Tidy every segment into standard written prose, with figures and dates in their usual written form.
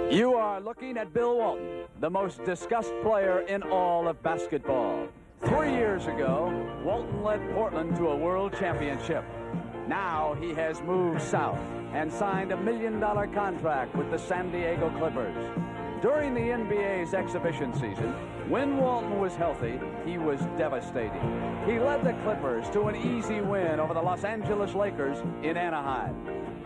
You are looking at Bill Walton, the most discussed player in all of basketball. 3 years ago, Walton led Portland to a world championship. Now he has moved south and signed $1 million contract with the San Diego Clippers. During the NBA's exhibition season, when Walton was healthy, he was devastating. He led the Clippers to an easy win over the Los Angeles Lakers in Anaheim.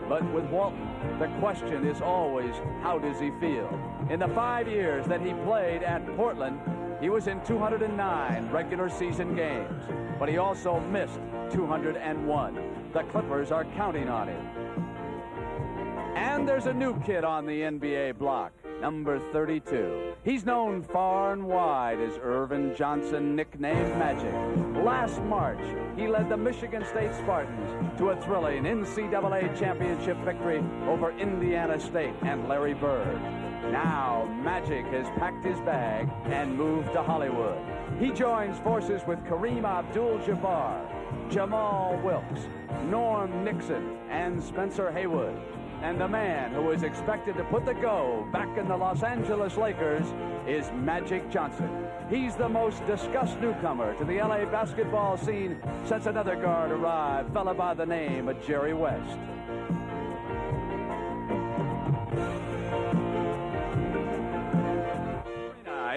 But with Walton, the question is always, how does he feel? In the 5 years that he played at Portland, he was in 209 regular season games, but he also missed 201. The Clippers are counting on him. And there's a new kid on the NBA block, number 32. He's known far and wide as Irvin Johnson, nicknamed Magic. Last March, he led the Michigan State Spartans to a thrilling NCAA championship victory over Indiana State and Larry Bird. Now, Magic has packed his bag and moved to Hollywood. He joins forces with Kareem Abdul-Jabbar, Jamal Wilkes, Norm Nixon, and Spencer Haywood. And the man who is expected to put the go back in the Los Angeles Lakers is Magic Johnson. He's the most discussed newcomer to the LA basketball scene since another guard arrived, fella by the name of Jerry West.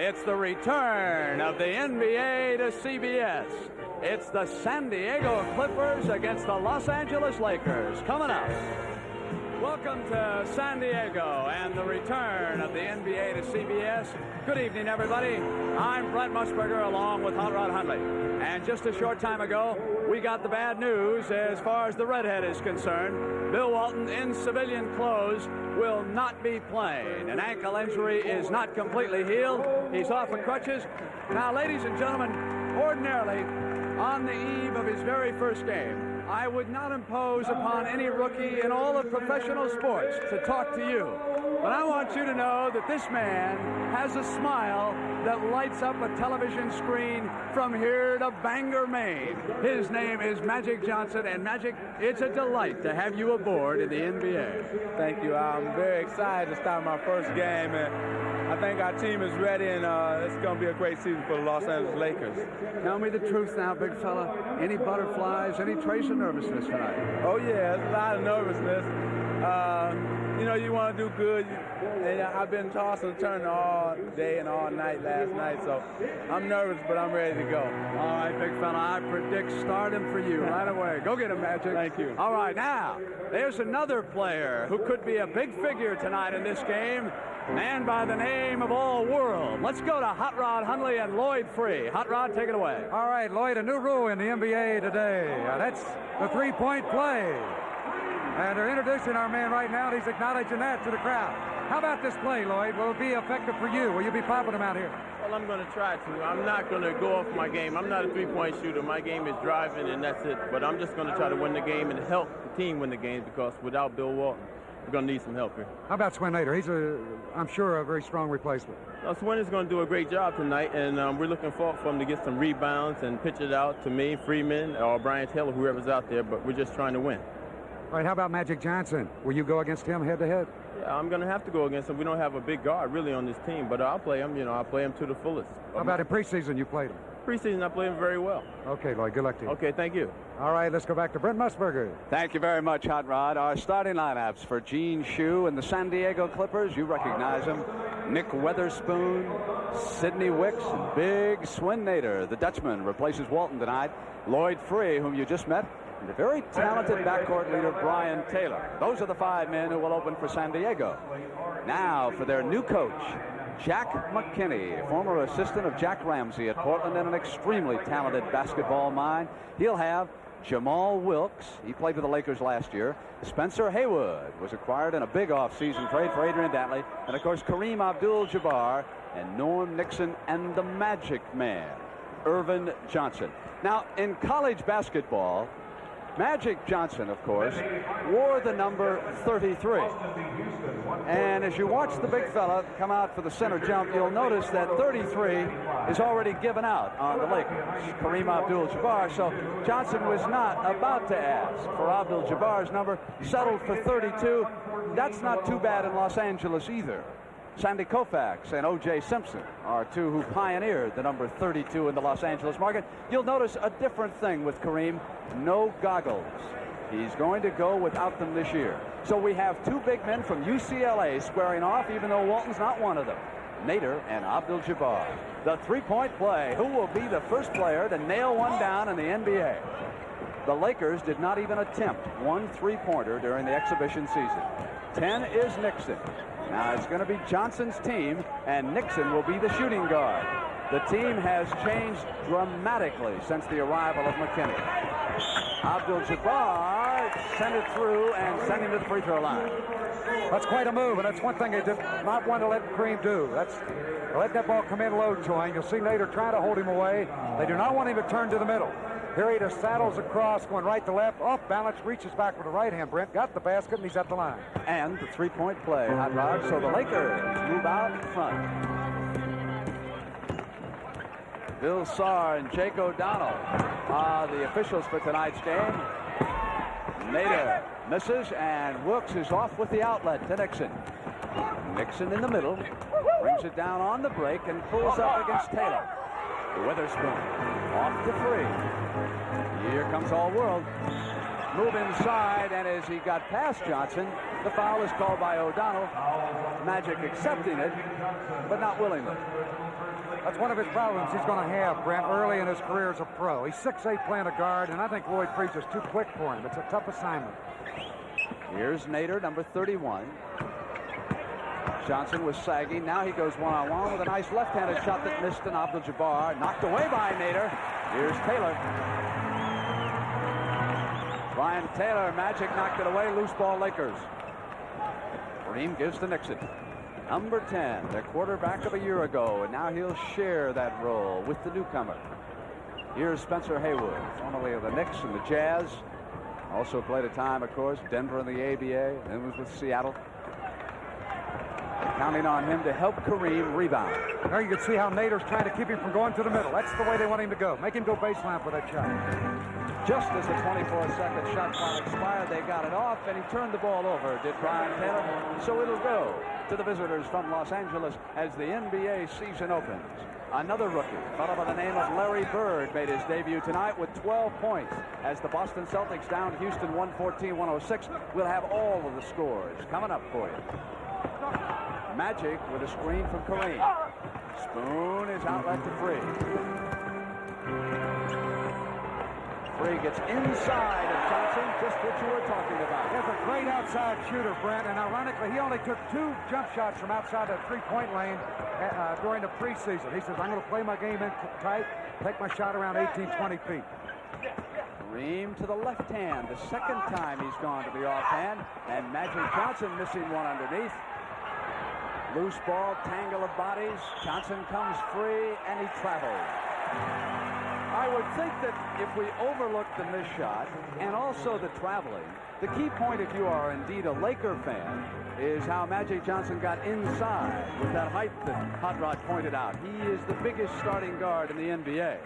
It's the return of the NBA to CBS. It's the San Diego Clippers against the Los Angeles Lakers. Coming up. Welcome to San Diego and the return of the NBA to CBS. Good evening, everybody. I'm Brent Musburger along with Hot Rod Hundley. And just a short time ago, we got the bad news as far as the redhead is concerned. Bill Walton, in civilian clothes, will not be playing. An ankle injury is not completely healed. He's off of crutches. Now, ladies and gentlemen, ordinarily, on the eve of his very first game, I would not impose upon any rookie in all of professional sports to talk to you. But I want you to know that this man has a smile that lights up a television screen from here to Bangor, Maine. His name is Magic Johnson. And Magic, it's a delight to have you aboard in the NBA. Thank you. I'm very excited to start my first game. And I think our team is ready, and it's going to be a great season for the Los Angeles Lakers. Tell me the truth now, big fella. Any butterflies, any trace of nervousness tonight? Oh, yeah, there's a lot of nervousness. You know, you want to do good. And I've been tossing and turning all day and all night last night, so I'm nervous, but I'm ready to go. All right, big fella, I predict stardom for you right away. Go get him, Magic. Thank you. All right, now, there's another player who could be a big figure tonight in this game. Man by the name of All World. Let's go to Hot Rod Hundley and Lloyd Free. Hot Rod, take it away. All right, Lloyd, a new rule in the NBA today. That's the three-point play. And they're introducing our man right now, and he's acknowledging that to the crowd. How about this play, Lloyd? Will it be effective for you? Will you be popping them out here? Well, I'm going to try to. I'm not going to go off my game. I'm not a three-point shooter. My game is driving, and that's it. But I'm just going to try to win the game and help the team win the game, because without Bill Walton, we're going to need some help here. How about Swin Nader? He's, I'm sure, a very strong replacement. Now, Swin is going to do a great job tonight, and we're looking for him to get some rebounds and pitch it out to me, Freeman, or Brian Taylor, whoever's out there, but we're just trying to win. All right, how about Magic Johnson? Will you go against him head-to-head? Yeah, I'm going to have to go against him. We don't have a big guard, really, on this team, but I'll play him. You know, I'll play him to the fullest. How about in preseason you played him? Preseason, I played him very well. Okay, Lloyd, good luck to you. Okay, thank you. All right, let's go back to Brent Musburger. Thank you very much, Hot Rod. Our starting lineups for Gene Shue and the San Diego Clippers. You recognize them. Nick Weatherspoon, Sidney Wicks, and Big Swin Nader. The Dutchman replaces Walton tonight. Lloyd Free, whom you just met, and the very talented backcourt leader, Brian Taylor. Those are the 5 men who will open for San Diego. Now for their new coach, Jack McKinney, former assistant of Jack Ramsey at Portland and an extremely talented basketball mind. He'll have Jamal Wilkes. He played for the Lakers last year. Spencer Haywood was acquired in a big off-season trade for Adrian Dantley. And, of course, Kareem Abdul-Jabbar and Norm Nixon and the Magic Man, Irvin Johnson. Now, in college basketball, Magic Johnson, of course, wore the number 33. And as you watch the big fella come out for the center jump, you'll notice that 33 is already given out on the Lakers, Kareem Abdul-Jabbar. So Johnson was not about to ask for Abdul-Jabbar's number, settled for 32. that's not too bad in Los Angeles either. Sandy Koufax and O.J. Simpson are two who pioneered the number 32 in the Los Angeles market. You'll notice a different thing with Kareem. No goggles. He's going to go without them this year. So we have two big men from UCLA squaring off, even though Walton's not one of them. Nader and Abdul-Jabbar. The three-point play. Who will be the first player to nail one down in the NBA? The Lakers did not even attempt one three-pointer during the exhibition season. 10 is Nixon. Now it's going to be Johnson's team, and Nixon will be the shooting guard. The team has changed dramatically since the arrival of McKinney. Abdul-Jabbar sent it through and sent him to the free throw line. That's quite a move, and that's one thing they did not want to let Kareem do. That's let that ball come in low to him. You'll see Nader trying to hold him away. They do not want him to turn to the middle. Here he just saddles across, going right to left, off balance, reaches back with the right hand. Brent got the basket, and he's at the line. And the three-point play, Hot Rod. So the Lakers move out in front. Bill Sarr and Jake O'Donnell are the officials for tonight's game. Nader misses, and Wilkes is off with the outlet to Nixon. Nixon in the middle, brings it down on the break and pulls up against Taylor. Witherspoon off to free. Here comes All World. Move inside, and as he got past Johnson, the foul is called by O'Donnell. Magic accepting it, but not willingly. That's one of his problems he's going to have, Brent, early in his career as a pro. He's 6'8", playing a guard, and I think Lloyd Freese is too quick for him. It's a tough assignment. Here's Nader, number 31. Johnson was sagging. Now he goes one-on-one with a nice left-handed shot that missed, and Abdul-Jabbar knocked away by Nader. Here's Taylor. Brian Taylor, Magic knocked it away. Loose ball, Lakers. Kareem gives to Nixon. Number 10, the quarterback of a year ago, and now he'll share that role with the newcomer. Here's Spencer Haywood, formerly of the Knicks and the Jazz. Also played a time, of course, Denver in the ABA, then was with Seattle. Counting on him to help Kareem rebound. There you can see how Nader's trying to keep him from going to the middle. That's the way they want him to go. Make him go baseline for that shot. Just as the 24-second shot clock expired, they got it off, and he turned the ball over, did Brian Taylor. So it'll go to the visitors from Los Angeles as the NBA season opens. Another rookie, fellow by the name of Larry Bird, made his debut tonight with 12 points. As the Boston Celtics down Houston 114-106, we'll have all of the scores coming up for you. Magic with a screen from Kareem. Spoon is outlet to Free. Free gets inside of Johnson, just what you were talking about. He's a great outside shooter, Brent, and ironically, he only took 2 jump shots from outside that three-point lane during the preseason. He says, I'm going to play my game in tight, take my shot around 18, 20 feet. Kareem to the left hand, the second time he's gone to the offhand, and Magic Johnson missing one underneath. Loose ball, tangle of bodies. Johnson comes free, and he travels. I would think that if we overlook the missed shot and also the traveling, the key point, if you are indeed a Laker fan, is how Magic Johnson got inside with that height that Hot Rod pointed out. He is the biggest starting guard in the NBA.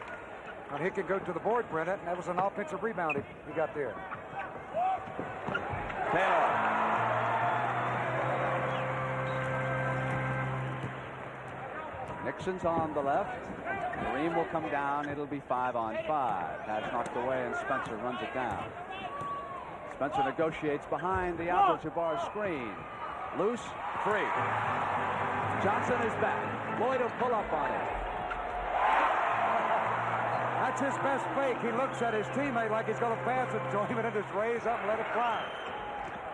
And he could go to the board, Brent, and that was an offensive rebound he got there. Taylor. Nixon's on the left. Kareem will come down. It'll be 5-on-5. That's knocked away, and Spencer runs it down. Spencer negotiates behind the Abdul-Jabbar screen. Loose, free. Johnson is back. Lloyd will pull up on it. That's his best fake. He looks at his teammate like he's going to pass it to him, and then just raise up and let it fly.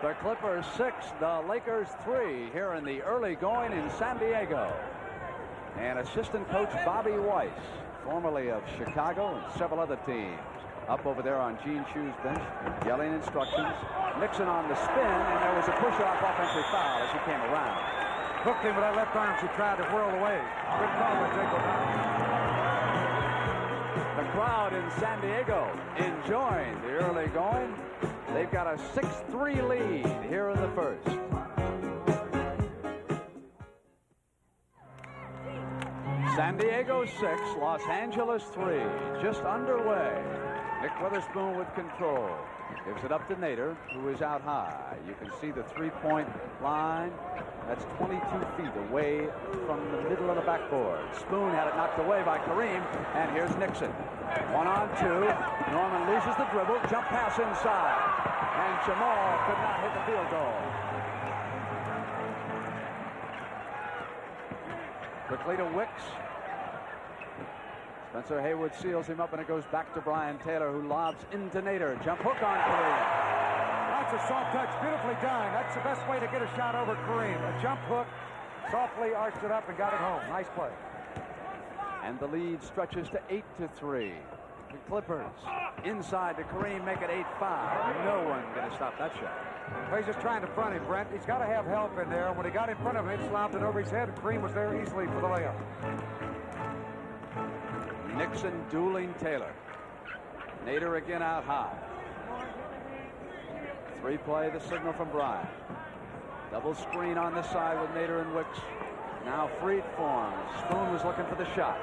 The Clippers 6, the Lakers 3 here in the early going in San Diego. And assistant coach Bobby Weiss, formerly of Chicago and several other teams, up over there on Gene Shue's bench, yelling instructions. Nixon on the spin, and there was a push-off offensive foul as he came around. Hooked him with that left arm. She tried to whirl away. Good call by Jake O'Donnell. The crowd in San Diego enjoying the early going. They've got a 6-3 lead here in the first. San Diego 6, Los Angeles 3, just underway. Nick Witherspoon with control. Gives it up to Nader, who is out high. You can see the three-point line. That's 22 feet away from the middle of the backboard. Spoon had it knocked away by Kareem, and here's Nixon. 1-on-2. Norman loses the dribble. Jump pass inside. And Jamal could not hit the field goal. Quickly to Wicks. Spencer Haywood seals him up, and it goes back to Brian Taylor, who lobs into Nader. Jump hook on Kareem. That's a soft touch. Beautifully done. That's the best way to get a shot over Kareem. A jump hook, softly arched it up and got it home. Nice play. And the lead stretches to 8-3. The Clippers inside to Kareem, make it 8-5. No one going to stop that shot. Well, he's just trying to front him, Brent. He's got to have help in there. When he got in front of him, it slopped it over his head, and Kareem was there easily for the layup. Nixon dueling Taylor. Nader again out high. Three-play, the signal from Bryant. Double screen on this side with Nader and Wicks. Now Freed forms. Spoon was looking for the shot.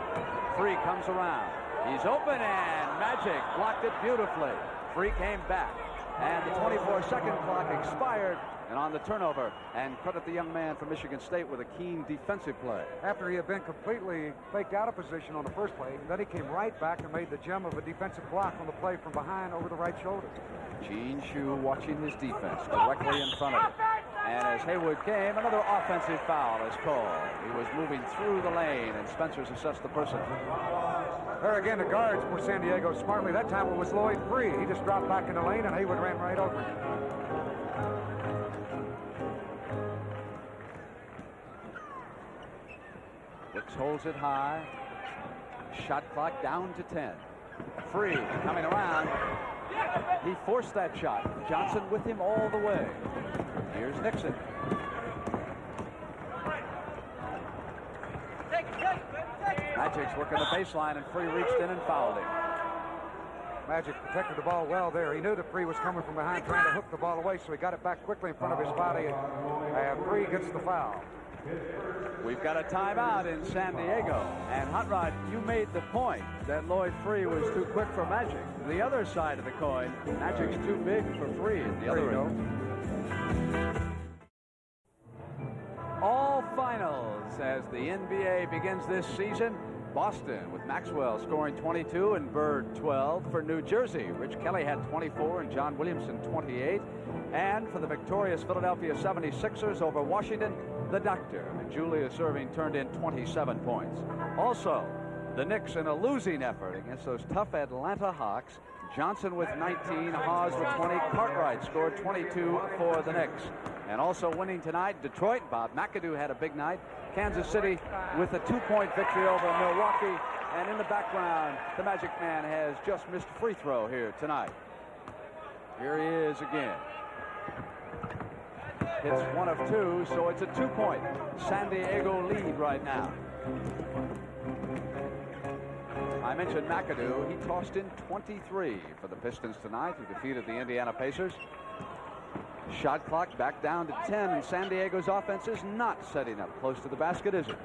Freed comes around. He's open, and Magic blocked it beautifully. Freed came back, and the 24-second clock expired. And on the turnover, and credit the young man from Michigan State with a keen defensive play. After he had been completely faked out of position on the first play, then he came right back and made the gem of a defensive block on the play from behind over the right shoulder. Gene Shue watching his defense directly in front of it. And as Haywood came, another offensive foul is called. He was moving through the lane, and Spencer's assessed the person. There again, the guards for San Diego smartly. That time it was Lloyd Free. He just dropped back in the lane, and Haywood ran right over him. Wicks holds it high. Shot clock down to 10. Free coming around. He forced that shot. Johnson with him all the way. Here's Nixon. Magic's working the baseline, and Free reached in and fouled him. Magic protected the ball well there. He knew that Free was coming from behind trying to hook the ball away, so he got it back quickly in front of his body, and Free gets the foul. We've got a timeout in San Diego. And Hot Rod, you made the point that Lloyd Free was too quick for Magic. The other side of the coin, Magic's too big for Free at the other end. All finals as the NBA begins this season. Boston with Maxwell scoring 22 and Bird 12 for New Jersey. Rich Kelly had 24 and John Williamson 28. And for the victorious Philadelphia 76ers over Washington, the Doctor and Julius Erving turned in 27 points. Also, the Knicks in a losing effort against those tough Atlanta Hawks. Johnson with 19, Hawes with 20, Cartwright scored 22 for the Knicks. And also winning tonight, Detroit. Bob McAdoo had a big night. Kansas City with a 2-point victory over Milwaukee. And in the background, the Magic Man has just missed a free throw here tonight. Here he is again. Hits one of two, so it's a 2-point San Diego lead right now. I mentioned McAdoo. He tossed in 23 for the Pistons tonight, who defeated the Indiana Pacers. Shot clock back down to 10, and San Diego's offense is not setting up close to the basket, is it?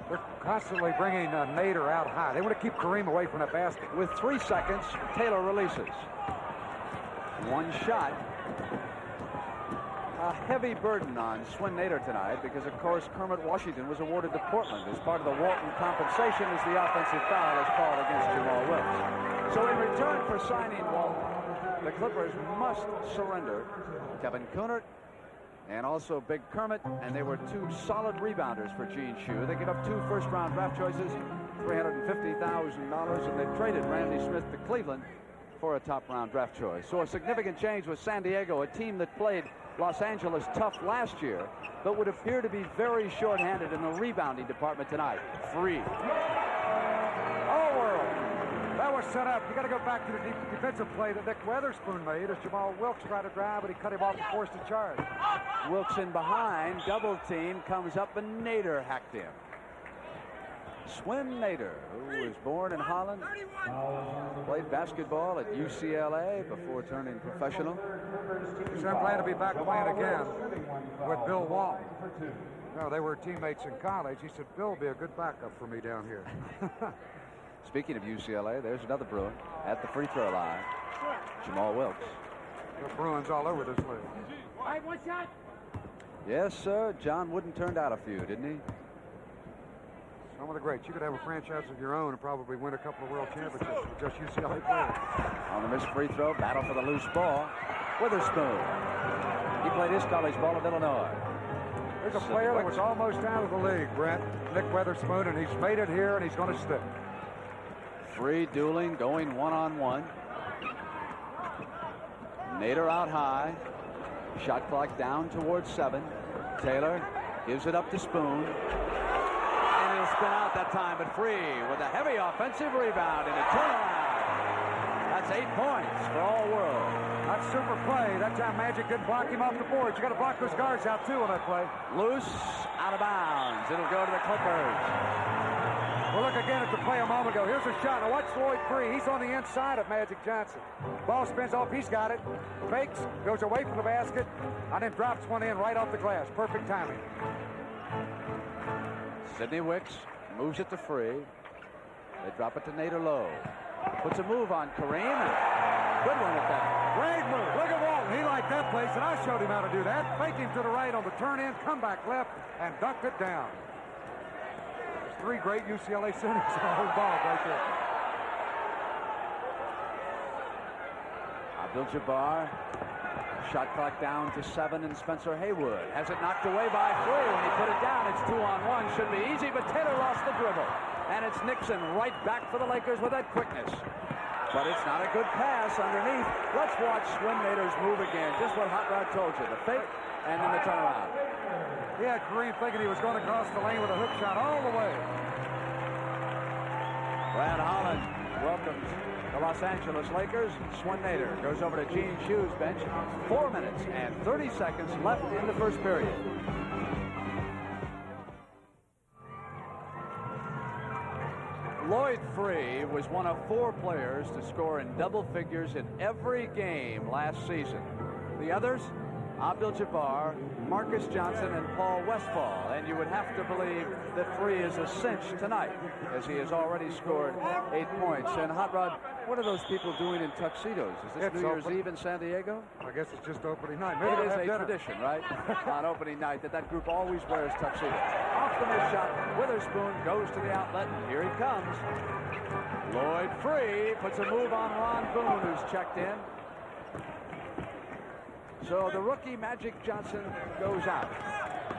They're constantly bringing Nader out high. They want to keep Kareem away from that basket. With 3 seconds, Taylor releases. One shot. A heavy burden on Swin Nader tonight because, of course, Kermit Washington was awarded to Portland as part of the Walton compensation as the offensive foul is called against Jamal Wilkes. So in return for signing Walton, the Clippers must surrender Kevin Kunert and also Big Kermit, and they were 2 solid rebounders for Gene Shue. They give up 2 first-round draft choices, $350,000, and they traded Randy Smith to Cleveland for a top-round draft choice. So a significant change with San Diego, a team that played Los Angeles tough last year, but would appear to be very short-handed in the rebounding department tonight. Free. Oh, world. That was set up. You got to go back to the defensive play that Nick Weatherspoon made as Jamal Wilkes tried to drive, but he cut him off and forced a charge. Wilkes in behind, double team, comes up, and Nader hacked him. Swin Nader, who was born in Holland, played basketball at UCLA before turning professional. He said, I'm glad to be back playing again with Bill Walton. No, they were teammates in college. He said, Bill will be a good backup for me down here. Speaking of UCLA, there's another Bruin at the free throw line. Jamal Wilkes. The Bruins all over this league. All right, one shot. Yes, sir. John Wooden turned out a few, didn't he? Some of the greats. You could have a franchise of your own and probably win a couple of world championships with just UCLA players. On the missed free throw, battle for the loose ball. Witherspoon. He played his college ball at Illinois. There's a player that was almost out of the league, Brent. Nick Witherspoon, and he's made it here, and he's going to stick. Free dueling, going one-on-one. Nader out high. Shot clock down towards 7. Taylor gives it up to Spoon. And he'll spin out that time, but free with a heavy offensive rebound and a turnaround. That's 8 points for all world. That's super play. That time Magic didn't block him off the board. You got to block those guards out too on that play. Loose, out of bounds. It'll go to the Clippers. Well, look again at the play a moment ago. Here's a shot. Now watch Lloyd free. He's on the inside of Magic Johnson. Ball spins off. He's got it. Fakes, goes away from the basket, and then drops one in right off the glass. Perfect timing. Sidney Wicks moves it to Free. They drop it to Nader Lowe. Puts a move on Kareem. Good one at that. Great move. Look at Walton. He liked that place, and I showed him how to do that. Fake him to the right on the turn in, come back left, and dunked it down. There's 3 great UCLA centers on the whole ball right there. Abdul-Jabbar. Shot clock down to 7, and Spencer Haywood has it knocked away by Free. When he put it down, it's 2-on-1. Should be easy, but Taylor lost the dribble. And it's Nixon right back for the Lakers with that quickness. But it's not a good pass underneath. Let's watch Swin Nader's move again. Just what Hot Rod told you. The fake and then the turnaround. Yeah, Kareem thinking he was going across the lane with a hook shot all the way. Brad Holland welcomes the Los Angeles Lakers. Swin Nader goes over to Gene Shue's bench. 4 minutes and 30 seconds left in the first period. Lloyd Free was one of 4 players to score in double figures in every game last season. The others, Abdul-Jabbar, Marcus Johnson, and Paul Westphal. And you would have to believe that Free is a cinch tonight, as he has already scored 8 points. And Hot Rod, what are those people doing in tuxedos? Is this New Year's Eve in San Diego? I guess it's just opening night. Maybe it is a tradition, right? On opening night, that group always wears tuxedos. Off the missed shot, Witherspoon goes to the outlet, and here he comes. Lloyd Free puts a move on Ron Boone, who's checked in. So the rookie Magic Johnson goes out.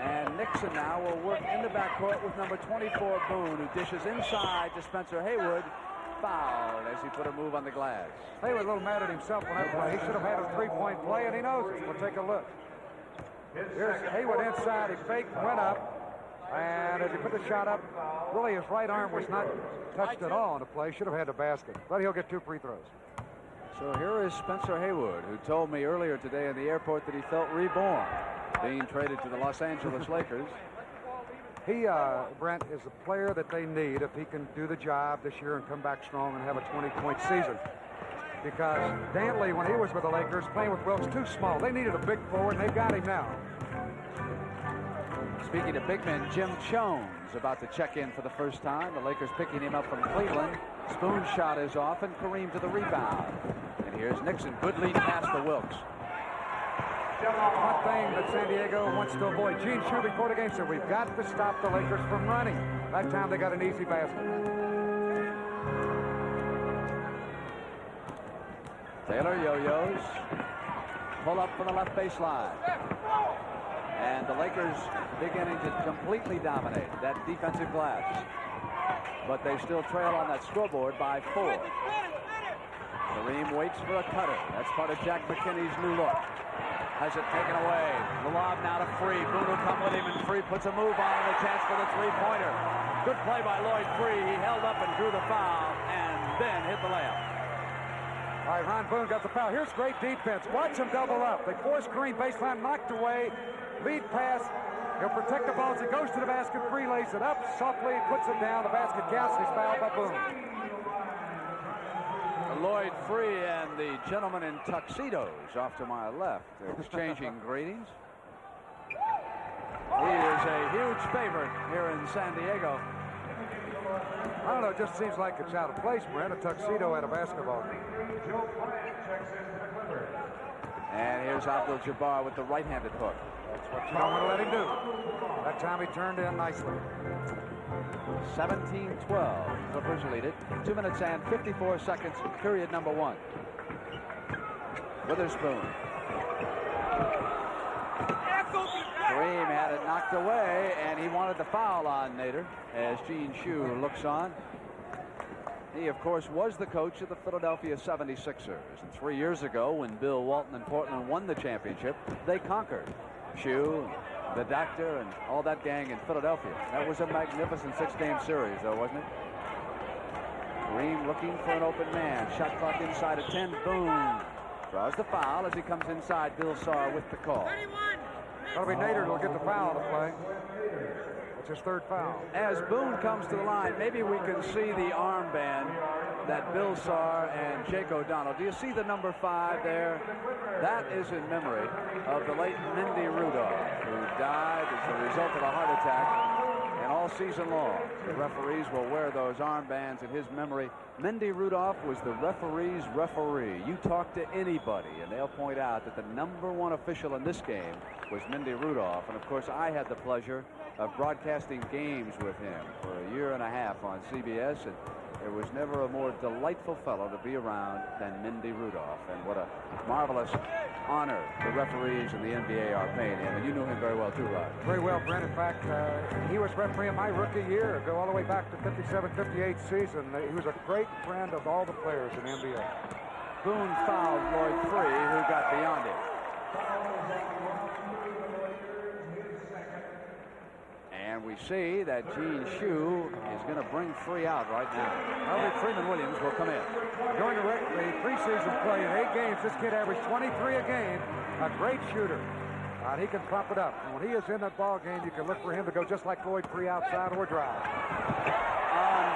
And Nixon now will work in the backcourt with number 24, Boone, who dishes inside to Spencer Haywood. Fouled as he put a move on the glass. Haywood a little mad at himself on that play. He should have had a 3-point play, and he knows it. We'll take a look. Here's Haywood inside. He faked, went up. And as he put the shot up, really his right arm was not touched at all on the play. Should have had the basket. But he'll get 2 free throws. So here is Spencer Haywood, who told me earlier today in the airport that he felt reborn, being traded to the Los Angeles Lakers. He, Brent, is a player that they need if he can do the job this year and come back strong and have a 20-point season. Because Dantley, when he was with the Lakers, playing with Wilkes, too small. They needed a big forward, and they've got him now. Speaking of big men, Jim Chones about to check in for the first time. The Lakers picking him up from Cleveland. Spoon's shot is off, and Kareem to the rebound. And here's Nixon. Good lead pass to Wilkes. One thing that San Diego wants to avoid. Gene Shue before the game said, we've got to stop the Lakers from running. That time they got an easy basket. Taylor yo-yos. Pull up from the left baseline. And the Lakers beginning to completely dominate that defensive glass. But they still trail on that scoreboard by 4. Kareem waits for a cutter. That's part of Jack McKinney's new look. Has it taken away. The lob now to Free. Boone will come with him, and Free puts a move on and a chance for the 3-pointer. Good play by Lloyd Free. He held up and drew the foul and then hit the layup. All right, Ron Boone got the foul. Here's great defense. Watch him double up. They force Kareem baseline, knocked away. Lead pass. He'll protect the ball as he goes to the basket. Free lays it up softly, puts it down. The basket counts. He's fouled by Boone. Lloyd Free and the gentleman in tuxedos off to my left. They're exchanging greetings. He is a huge favorite here in San Diego. I don't know, it just seems like it's out of place, Brent, a tuxedo at a basketball game. And here's Abdul-Jabbar with the right-handed hook. That's what you don't want to let him do. That time he turned in nicely. 17-12. Clippers lead it. 2 minutes and 54 seconds, period number 1. Witherspoon. Kareem had it knocked away, and he wanted the foul on Nader as Gene Shue looks on. He, of course, was the coach of the Philadelphia 76ers. And 3 years ago, when Bill Walton and Portland won the championship, they conquered. Shue, the doctor, and all that gang in Philadelphia. That was a magnificent 6-game series, though, wasn't it? Kareem looking for an open man. Shot clock inside of 10. Boone draws the foul as he comes inside. Bill Saar with the call. That'll be Nader who'll get the foul to play. It's his 3rd foul. As Boone comes to the line, maybe we can see the armband that Bill Saar and Jake O'Donnell. Do you see the number 5 there? That is in memory of the late Mindy Rudolph, who died as a result of a heart attack. And all season long, the referees will wear those armbands in his memory. Mindy Rudolph was the referee's referee. You talk to anybody, and they'll point out that the number 1 official in this game was Mindy Rudolph. And, of course, I had the pleasure of broadcasting games with him for a year and a half on CBS, and there was never a more delightful fellow to be around than Mindy Rudolph. And what a marvelous honor the referees in the NBA are paying him. And you knew him very well, too, Rod. Very well, Brent. In fact, he was refereeing my rookie year, go all the way back to 57-58 season. He was a great friend of all the players in the NBA. Boone fouled Lloyd Free, who got beyond him. And we see that Gene Shue is going to bring Free out right now. Elliot Freeman Williams will come in. Going to the preseason play in 8 games, this kid averaged 23 a game. A great shooter. He can pump it up. And when he is in that ball game, you can look for him to go just like Lloyd Free outside or drive.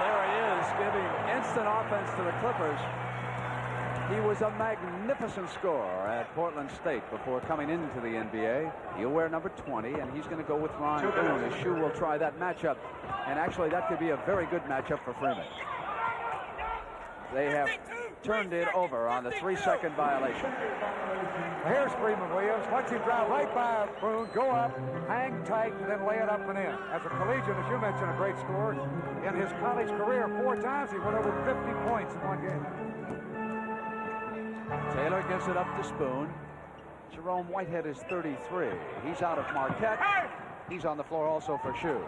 There he is, giving instant offense to the Clippers. He was a magnificent scorer at Portland State before coming into the NBA. He'll wear number 20, and he's going to go with Ron Boone. As Shue will try that matchup. And actually, that could be a very good matchup for Freeman. They have turned it over on the 3-second violation. Here's Freeman Williams. Watch him drive right by Boone, go up, hang tight, and then lay it up and in. As a collegiate, as you mentioned, a great scorer. In his college career, 4 times he went over 50 points in one game. Taylor gives it up to Spoon. Jerome Whitehead is 33. He's out of Marquette. He's on the floor also for Shue.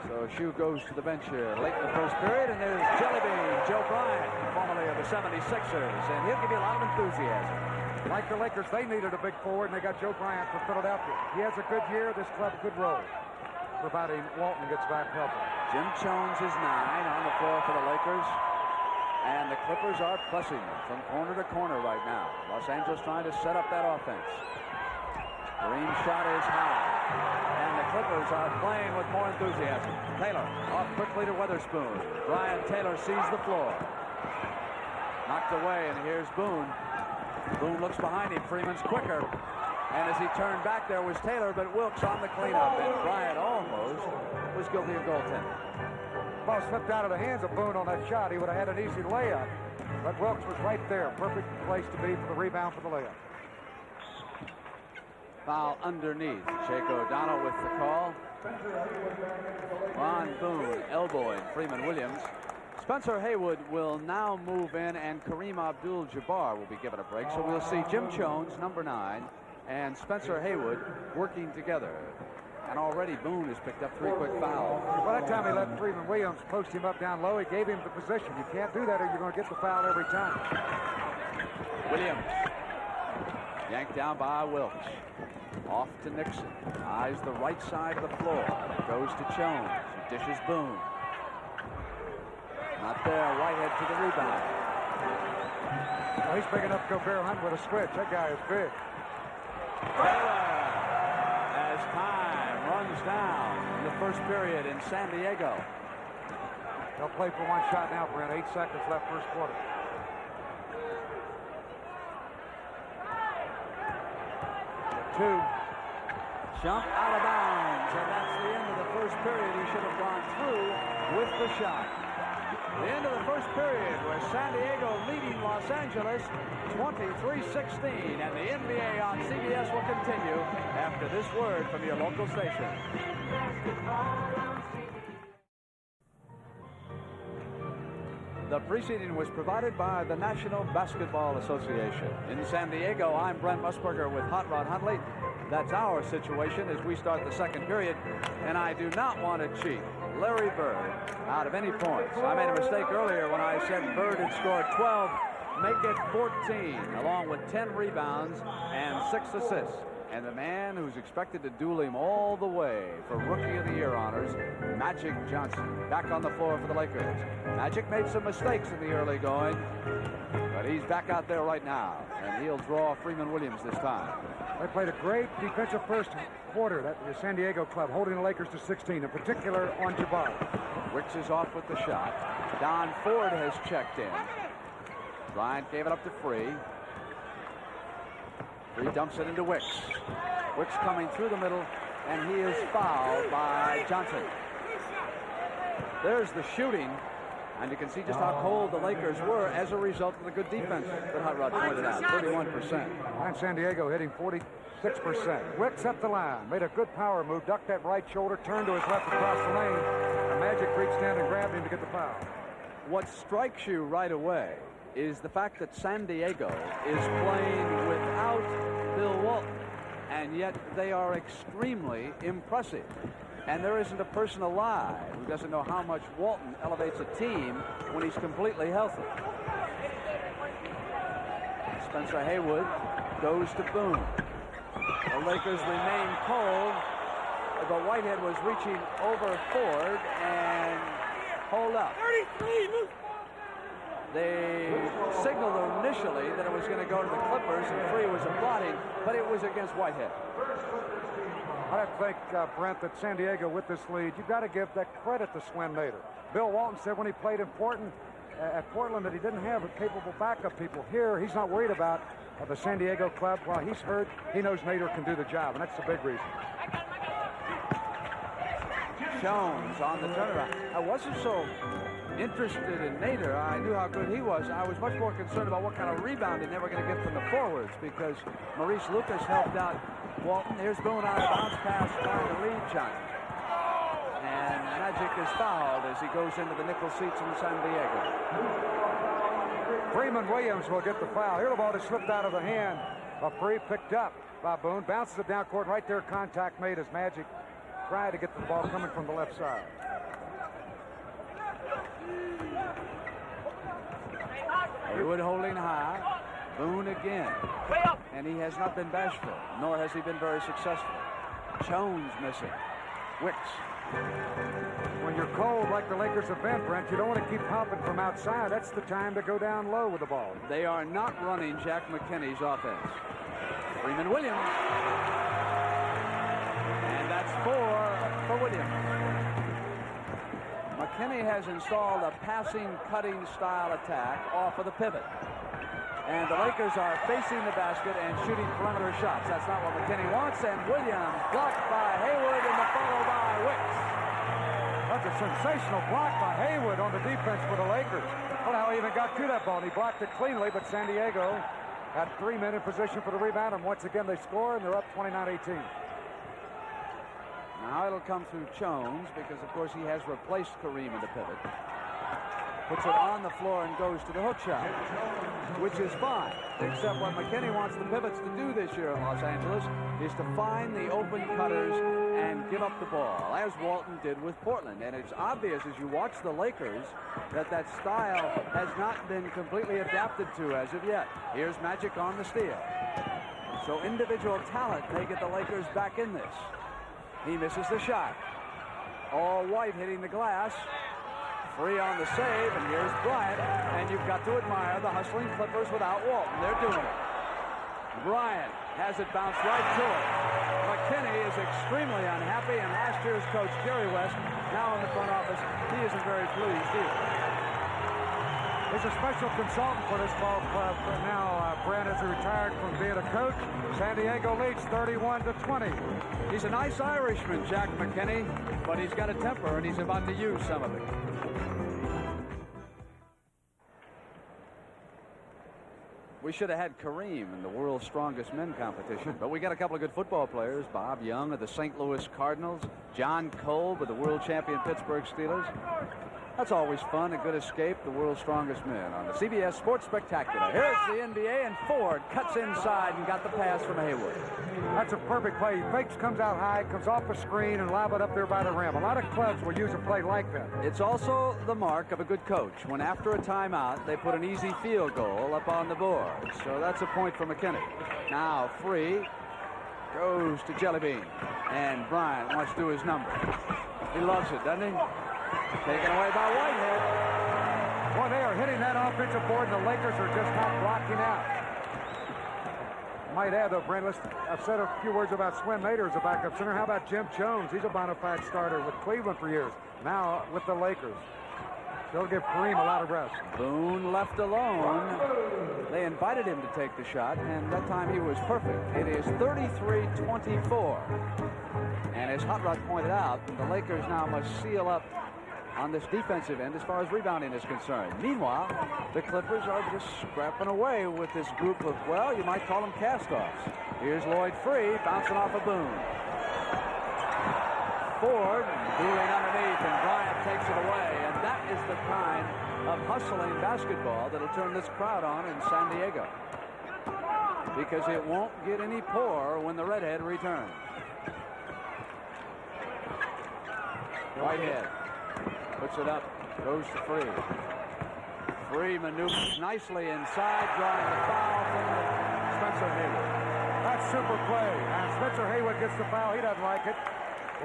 So Shue goes to the bench here late in the first period, and there's Jellybean Joe Bryant, formerly of the 76ers, and he'll give you a lot of enthusiasm. Like the Lakers, they needed a big forward, and they got Joe Bryant from Philadelphia. He has a good year. This club could roll, providing Walton gets back healthy. Jim Jones is 9 on the floor for the Lakers. And the Clippers are pressing from corner to corner right now. Los Angeles trying to set up that offense. Green shot is high. And the Clippers are playing with more enthusiasm. Taylor off quickly to Witherspoon. Brian Taylor sees the floor. Knocked away, and here's Boone. Boone looks behind him. Freeman's quicker. And as he turned back, there was Taylor, but Wilkes on the cleanup. And Bryant almost was guilty of goaltending. Ball slipped out of the hands of Boone on that shot. He would have had an easy layup, but Wilkes was right there. Perfect place to be for the rebound for the layup. Foul underneath. Jake O'Donnell with the call. Ron Boone elbowing Freeman Williams. Spencer Haywood will now move in, and Kareem Abdul-Jabbar will be given a break. So we'll see Jim Jones, number 9, and Spencer Haywood working together. And already Boone has picked up 3 quick fouls. Well, that time he let Freeman Williams post him up down low. He gave him the position. You can't do that or you're going to get the foul every time. Williams yanked down by Wilkes. Off to Nixon. Eyes the right side of the floor. Goes to Jones. He dishes Boone. Not there. Whitehead to the rebound. Well, he's big enough to go barrel hunt with a switch. That guy is big. As time runs down in the first period in San Diego. They'll play for one shot now, Brent. 8 seconds left first quarter. Two. Jump out of bounds, and that's the end of the first period. He should have gone through with the shot. The end of the first period was San Diego leading Los Angeles 23-16, and the NBA on CBS will continue after this word from your local station. The preceding was provided by the National Basketball Association. In San Diego, I'm Brent Musburger with Hot Rod Huntley. That's our situation as we start the second period, and I do not want to cheat Larry Bird out of any points. I made a mistake earlier when I said Bird had scored 12. Make it 14, along with 10 rebounds and 6 assists. And the man who's expected to duel him all the way for Rookie of the Year honors, Magic Johnson, back on the floor for the Lakers. Magic made some mistakes in the early going, but he's back out there right now, and he'll draw Freeman Williams this time. They played a great defensive first quarter, that the San Diego club, holding the Lakers to 16, in particular on Jabari. Wicks is off with the shot. Don Ford has checked in. Bryant gave it up to Free. Free dumps it into Wicks. Wicks coming through the middle, and he is fouled by Johnson. There's the shooting, and you can see just how cold the Lakers were as a result of the good defense that Hot Rod pointed out, 31%. And San Diego hitting 46%. Wicks up the line, made a good power move, ducked that right shoulder, turned to his left across the lane, and Magic reached in and grabbed him to get the foul. What strikes you right away is the fact that San Diego is playing without Bill Walton, and yet they are extremely impressive. And there isn't a person alive who doesn't know how much Walton elevates a team when he's completely healthy. Spencer Haywood goes to Boone. The Lakers remain cold, but Whitehead was reaching over Ford and hold up. They signaled initially that it was going to go to the Clippers, and Free was applauding, but it was against Whitehead. I think, Brent, that San Diego with this lead, you've got to give that credit to Swen Nader. Bill Walton said when he played at Portland that he didn't have a capable backup people. Here, he's not worried about the San Diego club. While he's hurt, he knows Nader can do the job, and that's the big reason. Jones on the turnaround. I wasn't so interested in Nader. I knew how good he was. I was much more concerned about what kind of rebounding they were going to get from the forwards, because Maurice Lucas helped out Walton. Here's Boone on a bounce pass trying to lead Johnson. And Magic is fouled as he goes into the nickel seats in San Diego. Freeman Williams will get the foul. Here the ball just slipped out of the hand of Free, picked up by Boone, bounces it down court. Right there, contact made as Magic tried to get the ball coming from the left side. Haywood holding high. Boone again. And he has not been bashful, nor has he been very successful. Jones missing. Wicks. When you're cold like the Lakers have been, Brent, you don't want to keep popping from outside. That's the time to go down low with the ball. They are not running Jack McKinney's offense. Freeman Williams. And that's 4 for Williams. McKinney has installed a passing, cutting style attack off of the pivot. And the Lakers are facing the basket and shooting perimeter shots. That's not what McKinney wants. And Williams blocked by Haywood and the follow by Wicks. That's a sensational block by Haywood on the defense for the Lakers. Well, how he even got to that ball. And he blocked it cleanly, but San Diego had 3 men in position for the rebound. And once again, they score, and they're up 29-18. Now it'll come through Jones because, of course, he has replaced Kareem in the pivot. Puts it on the floor and goes to the hook shot, which is fine, except what McKinney wants the pivots to do this year in Los Angeles is to find the open cutters and give up the ball, as Walton did with Portland. And it's obvious as you watch the Lakers that that style has not been completely adapted to as of yet. Here's Magic on the steal. So individual talent may get the Lakers back in this. He misses the shot. All White hitting the glass. Free on the save, and here's Bryant. And you've got to admire the hustling Clippers without Walton. They're doing it. Bryant has it bounced right to it. McKinney is extremely unhappy, and last year's coach, Jerry West, now in the front office, he isn't very pleased either. He's a special consultant for this ball club now. Brent is retired from being a coach. San Diego leads 31-20. He's a nice Irishman, Jack McKinney, but he's got a temper, and he's about to use some of it. We should have had Kareem in the world's strongest men competition. But we got a couple of good football players. Bob Young of the St. Louis Cardinals. John Kolb of the world champion Pittsburgh Steelers. That's always fun, a good escape, the world's strongest men on the CBS Sports Spectacular. Here's the NBA, and Ford cuts inside and got the pass from Haywood. That's a perfect play. He fakes, comes out high, comes off the screen, and lob it up there by the rim. A lot of clubs will use a play like that. It's also the mark of a good coach when after a timeout, they put an easy field goal up on the board. So that's a point for McKinney. Now free, goes to Jellybean, and Bryant wants to do his number. He loves it, doesn't he? Taken away by Whitehead. Boy, they are hitting that offensive board, and the Lakers are just not blocking out. Might add, though, Brent, I've said a few words about Swin Mater as a backup center. How about Jim Jones? He's a bona fide starter with Cleveland for years. Now with the Lakers. They'll give Kareem a lot of rest. Boone left alone. They invited him to take the shot, and that time he was perfect. It is 33-24. And as Hot Rod pointed out, the Lakers now must seal up on this defensive end as far as rebounding is concerned. Meanwhile, the Clippers are just scrapping away with this group of, well, you might call them cast-offs. Here's Lloyd Free bouncing off of Boone. Ford dueling underneath, and Bryant takes it away. And that is the kind of hustling basketball that'll turn this crowd on in San Diego. Because it won't get any poorer when the redhead returns. Whitehead puts it up, goes to Free. Free maneuvers nicely inside, drawing the foul from Spencer Haywood. That's super play. And Spencer Haywood gets the foul. He doesn't like it.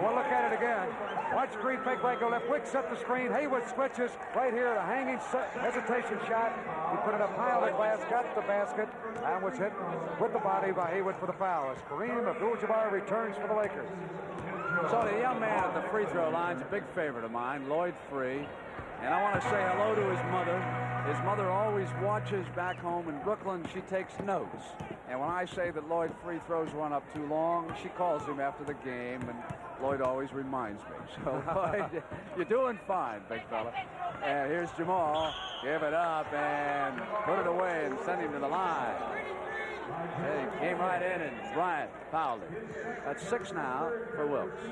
We'll look at it again. Watch screen, fake leg, go left. Wick set the screen. Haywood switches right here. The hanging hesitation shot. He put it up high on the glass, got the basket, and was hit with the body by Haywood for the foul. As Kareem Abdul-Jabbar returns for the Lakers. So the young man at the free throw line is a big favorite of mine, Lloyd Free. And I want to say hello to his mother. His mother always watches back home in Brooklyn. She takes notes. And when I say that Lloyd Free throws one up too long, she calls him after the game, and Lloyd always reminds me. So, Lloyd, you're doing fine, big fella. And here's Jamal. Give it up and put it away and send him to the line. He came right in, and Bryant fouled him. That's 6 now for Wilkes.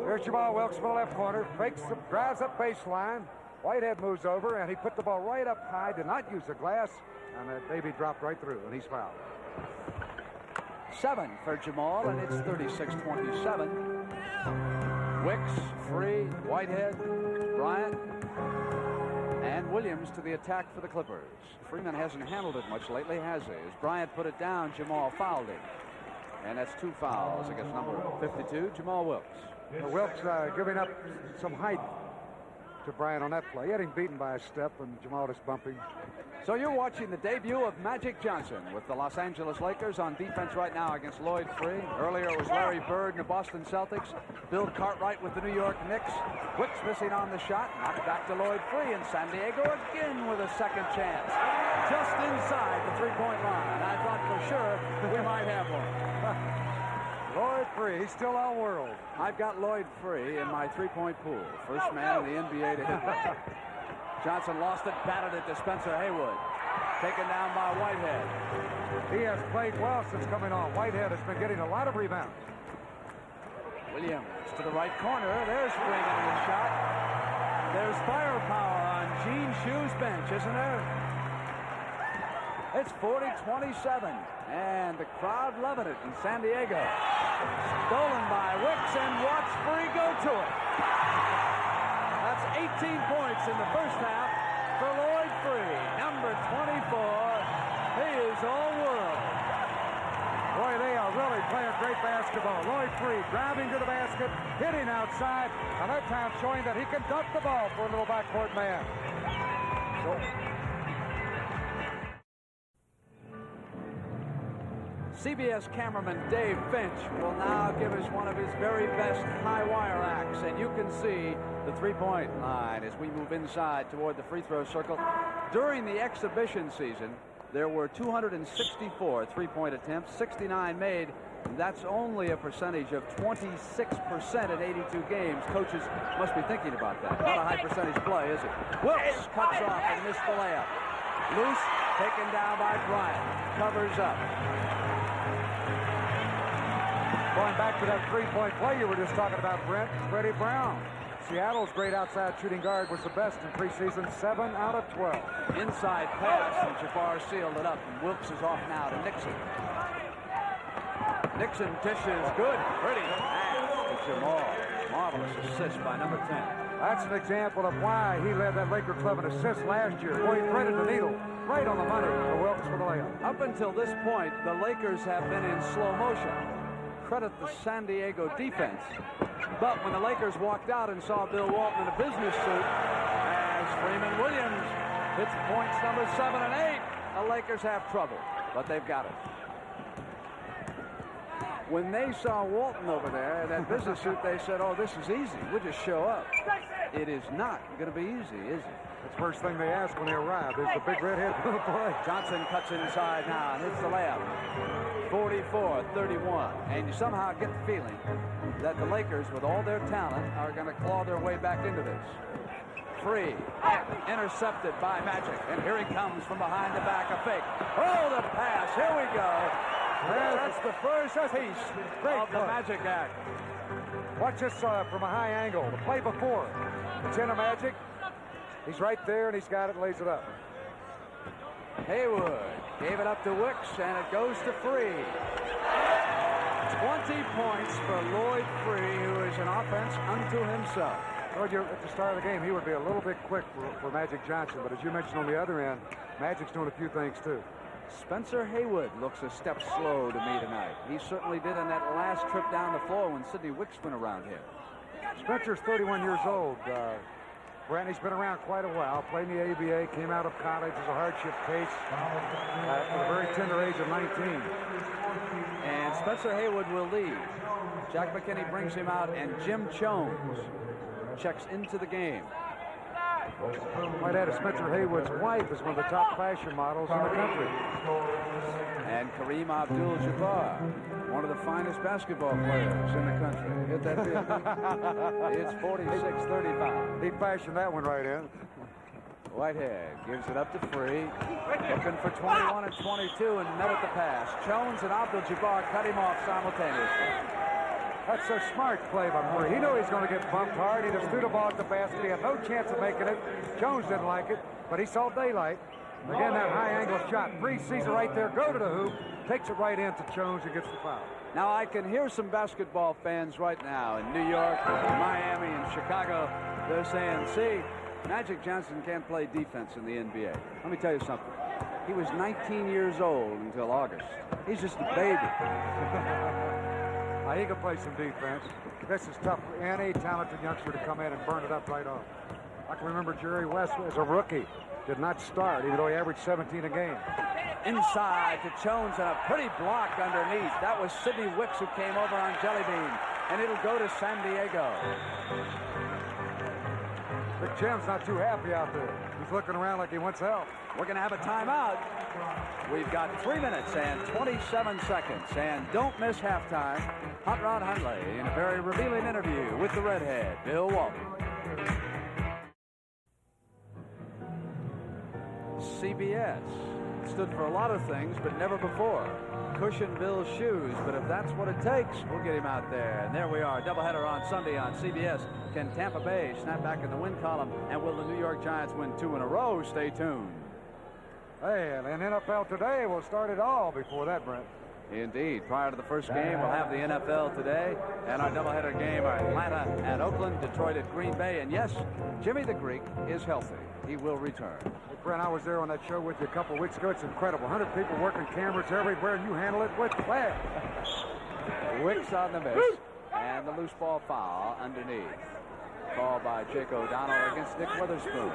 Here's Jamal Wilkes from the left corner. Fakes, drives up baseline. Whitehead moves over, and he put the ball right up high. Did not use the glass, and that baby dropped right through, and he's fouled. 7 for Jamal, and it's 36-27. Wicks, Free, Whitehead, Bryant, and Williams to the attack for the Clippers. Freeman hasn't handled it much lately, has he? As Bryant put it down, Jamal fouled him. And that's 2 fouls against number 52, Jamal Wilkes. Wilkes giving up some height to Bryant on that play. He had him beaten by a step, and Jamal just bumping. So you're watching the debut of Magic Johnson with the Los Angeles Lakers on defense right now against Lloyd Free. Earlier it was Larry Bird and the Boston Celtics. Bill Cartwright with the New York Knicks. Wicks missing on the shot. Knocked back to Lloyd Free, and San Diego again with a second chance. Just inside the three-point line. I thought for sure we might have one. Lloyd Free, he's still all world. I've got Lloyd Free in my three-point pool. First man in the NBA to hit one. Johnson lost it, batted it to Spencer Haywood. Taken down by Whitehead. He has played well since coming on. Whitehead has been getting a lot of rebounds. Williams to the right corner. There's Freeman in his shot. There's firepower on Gene Shue's bench, isn't there? It's 40-27, and the crowd loving it in San Diego. Stolen by Wicks, and watch Free go to it. That's 18 points in the first half for Lloyd Free, number 24. He is all world. Boy, they are really playing great basketball. Lloyd Free driving to the basket, hitting outside, and that time showing that he can dunk the ball for a little backcourt man. CBS cameraman Dave Finch will now give us one of his very best high wire acts, and you can see the three-point line as we move inside toward the free throw circle. During the exhibition season, there were 264 three-point attempts, 69 made. That's only a percentage of 26% in 82 games. Coaches must be thinking about that. Not a high percentage play, is it? Wilkes cuts off and missed the layup. Loose. Taken down by Bryant. Covers up. Going back to that three-point play you were just talking about, Brent, Freddie Brown. Seattle's great outside shooting guard was the best in preseason, 7 out of 12. Inside pass, and Jabbar sealed it up. And Wilkes is off now to Nixon. Nixon dishes good. Pretty pass to Jamal. Marvelous assist by number 10. That's an example of why he led that Laker club in assists last year. Boy, he threaded the needle right on the money for Wilkes for the layup. Up until this point, the Lakers have been in slow motion. Credit the San Diego defense. But when the Lakers walked out and saw Bill Walton in a business suit, as Freeman Williams hits points number 7 and 8, the Lakers have trouble, but they've got it. When they saw Walton over there in that business suit, they said, oh, this is easy. We'll just show up. It is not going to be easy, is it? That's the first thing they ask when they arrive is the big redhead for the play. Johnson cuts inside now and hits the layup. 44-31. And you somehow get the feeling that the Lakers, with all their talent, are going to claw their way back into this. Free. Intercepted by Magic. And here he comes from behind the back. A fake. Oh, the pass. Here we go. That's the first piece of the Magic act. Watch this from a high angle. The play before. It's in a Magic. He's right there, and he's got it, lays it up. Haywood gave it up to Wicks, and it goes to Free. 20 points for Lloyd Free, who is an offense unto himself. Well, at the start of the game, he would be a little bit quick for Magic Johnson, but as you mentioned on the other end, Magic's doing a few things, too. Spencer Haywood looks a step slow to me tonight. He certainly did on that last trip down the floor when Sidney Wicks went around here. Spencer's 31 years old. Brantley's been around quite a while, played in the ABA, came out of college as a hardship case at a very tender age of 19. And Spencer Haywood will lead. Jack McKinney brings him out, and Jim Jones checks into the game. Might add, Spencer Haywood's wife is one of the top fashion models in the country. And Kareem Abdul-Jabbar, one of the finest basketball players in the country. Hit that big. It's 46-35. He fashioned that one right in. Whitehead gives it up to Free. Looking for 21 and 22 and met at the pass. Jones and Abdul-Jabbar cut him off simultaneously. That's a smart play by Murray. He knew he was going to get bumped hard. He just threw the ball at the basket. He had no chance of making it. Jones didn't like it, but he saw daylight. Again, that high angle shot. Free sees it right there. Go to the hoop. Takes it right into Jones and gets the foul. Now, I can hear some basketball fans right now in New York, Miami, and Chicago. They're saying, see, Magic Johnson can't play defense in the NBA. Let me tell you something. He was 19 years old until August. He's just a baby. He can play some defense. This is tough for any talented youngster to come in and burn it up right off. I can remember Jerry West as a rookie. Did not start, even though he averaged 17 a game. Inside to Jones and a pretty block underneath. That was Sidney Wicks who came over on Jelly Bean. And it'll go to San Diego. But Jim's not too happy out there. He's looking around like he wants help. We're going to have a timeout. We've got 3 minutes and 27 seconds. And don't miss halftime. Hot Rod Hundley in a very revealing interview with the redhead, Bill Walton. CBS stood for a lot of things, but never before. Cushion Bill's shoes, but if that's what it takes, we'll get him out there. And there we are, doubleheader on Sunday on CBS. Can Tampa Bay snap back in the win column, and will the New York Giants win 2 in a row? Stay tuned. Hey, and NFL Today will start it all before that, Brent. Indeed. Prior to the first game, we'll have the NFL Today, and our doubleheader game are Atlanta and Oakland, Detroit at Green Bay. And yes, Jimmy the Greek is healthy. He will return. Hey, Brent, I was there on that show with you a couple of weeks ago. It's incredible. 100 people working cameras everywhere, and you handle it with class. Wicks on the miss, and the loose ball foul underneath. Called by Jake O'Donnell against Nick Witherspoon.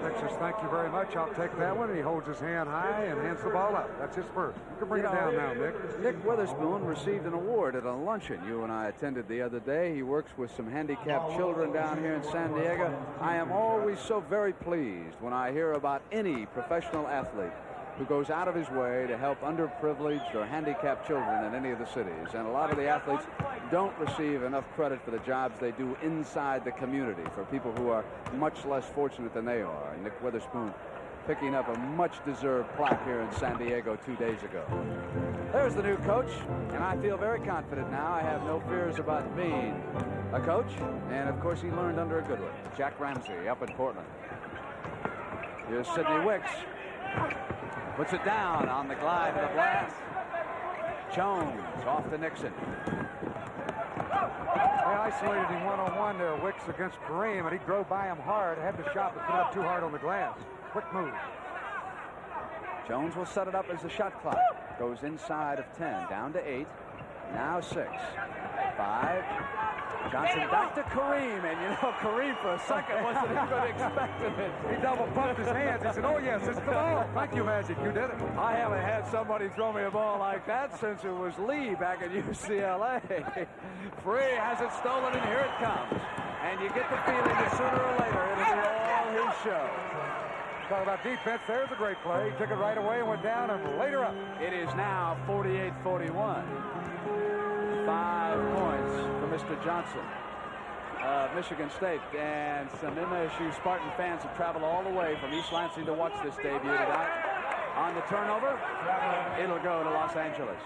Texas, thank you very much. I'll take that one. And he holds his hand high and hands the ball up. That's his first. You can bring it down now, Nick. Nick Witherspoon received an award at a luncheon you and I attended the other day. He works with some handicapped children down here in San Diego. I am always so very pleased when I hear about any professional athlete who goes out of his way to help underprivileged or handicapped children in any of the cities. And a lot of the athletes don't receive enough credit for the jobs they do inside the community for people who are much less fortunate than they are. And Nick Witherspoon picking up a much-deserved plaque here in San Diego 2 days ago. There's the new coach, and I feel very confident now. I have no fears about being a coach, and of course he learned under a good one, Jack Ramsey up in Portland. Here's Sidney Wicks. Puts it down on the glide of the blast. Jones off to Nixon. They isolated him one-on-one there, Wicks against Kareem, and he drove by him hard, had the shot, but put it up too hard on the glass. Quick move. Jones will set it up as the shot clock goes inside of 10, down to 8, now 6, 5. Johnson back to Kareem, and you know, Kareem for a second wasn't even expecting it. He double pumped his hands. He said, "Oh yes, it's the ball." Thank you, Magic. You did it. I haven't had somebody throw me a ball like that since it was Lee back at UCLA. Free has it stolen, and here it comes. And you get the feeling that sooner or later it'll be all his show. Talk about defense. There's a great play. He took it right away and went down and laid her up. It is now 48-41. 5 points for Mr. Johnson of Michigan State, and some MSU Spartan fans have traveled all the way from East Lansing to watch this debut tonight. On the turnover, it'll go to Los Angeles.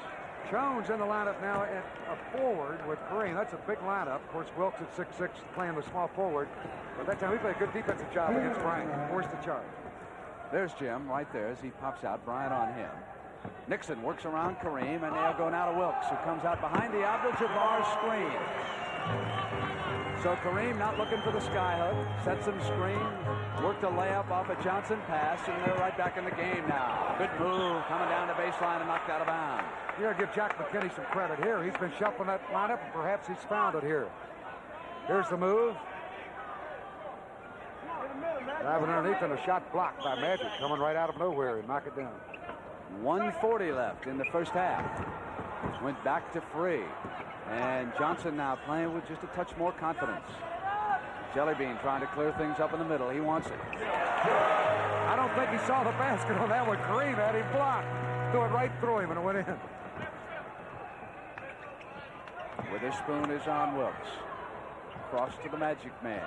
Jones in the lineup now at a forward with Kareem. That's a big lineup. Of course, Wilkes at 6'6", playing the small forward. But that time he played a good defensive job against Bryant. Forced the charge. There's Jim right there as he pops out. Bryant on him. Nixon works around Kareem, and they'll go now to Wilkes, who comes out behind the Abdul-Jabbar screen. So Kareem not looking for the sky hook, sets some screen, worked a layup off a Johnson pass, and they're right back in the game now. Good move, coming down the baseline and knocked out of bounds. You gotta give Jack McKinney some credit here. He's been shuffling that lineup, and perhaps he's found it here. Here's the move. Driving underneath and a shot blocked by Magic, coming right out of nowhere and knock it down. 1:40 left in the first half. Went back to Free. And Johnson now playing with just a touch more confidence. Jellybean trying to clear things up in the middle. He wants it. I don't think he saw the basket on that one. Kareem had him blocked. Threw it right through him and it went in. Witherspoon is on Wilkes. Cross to the Magic Man.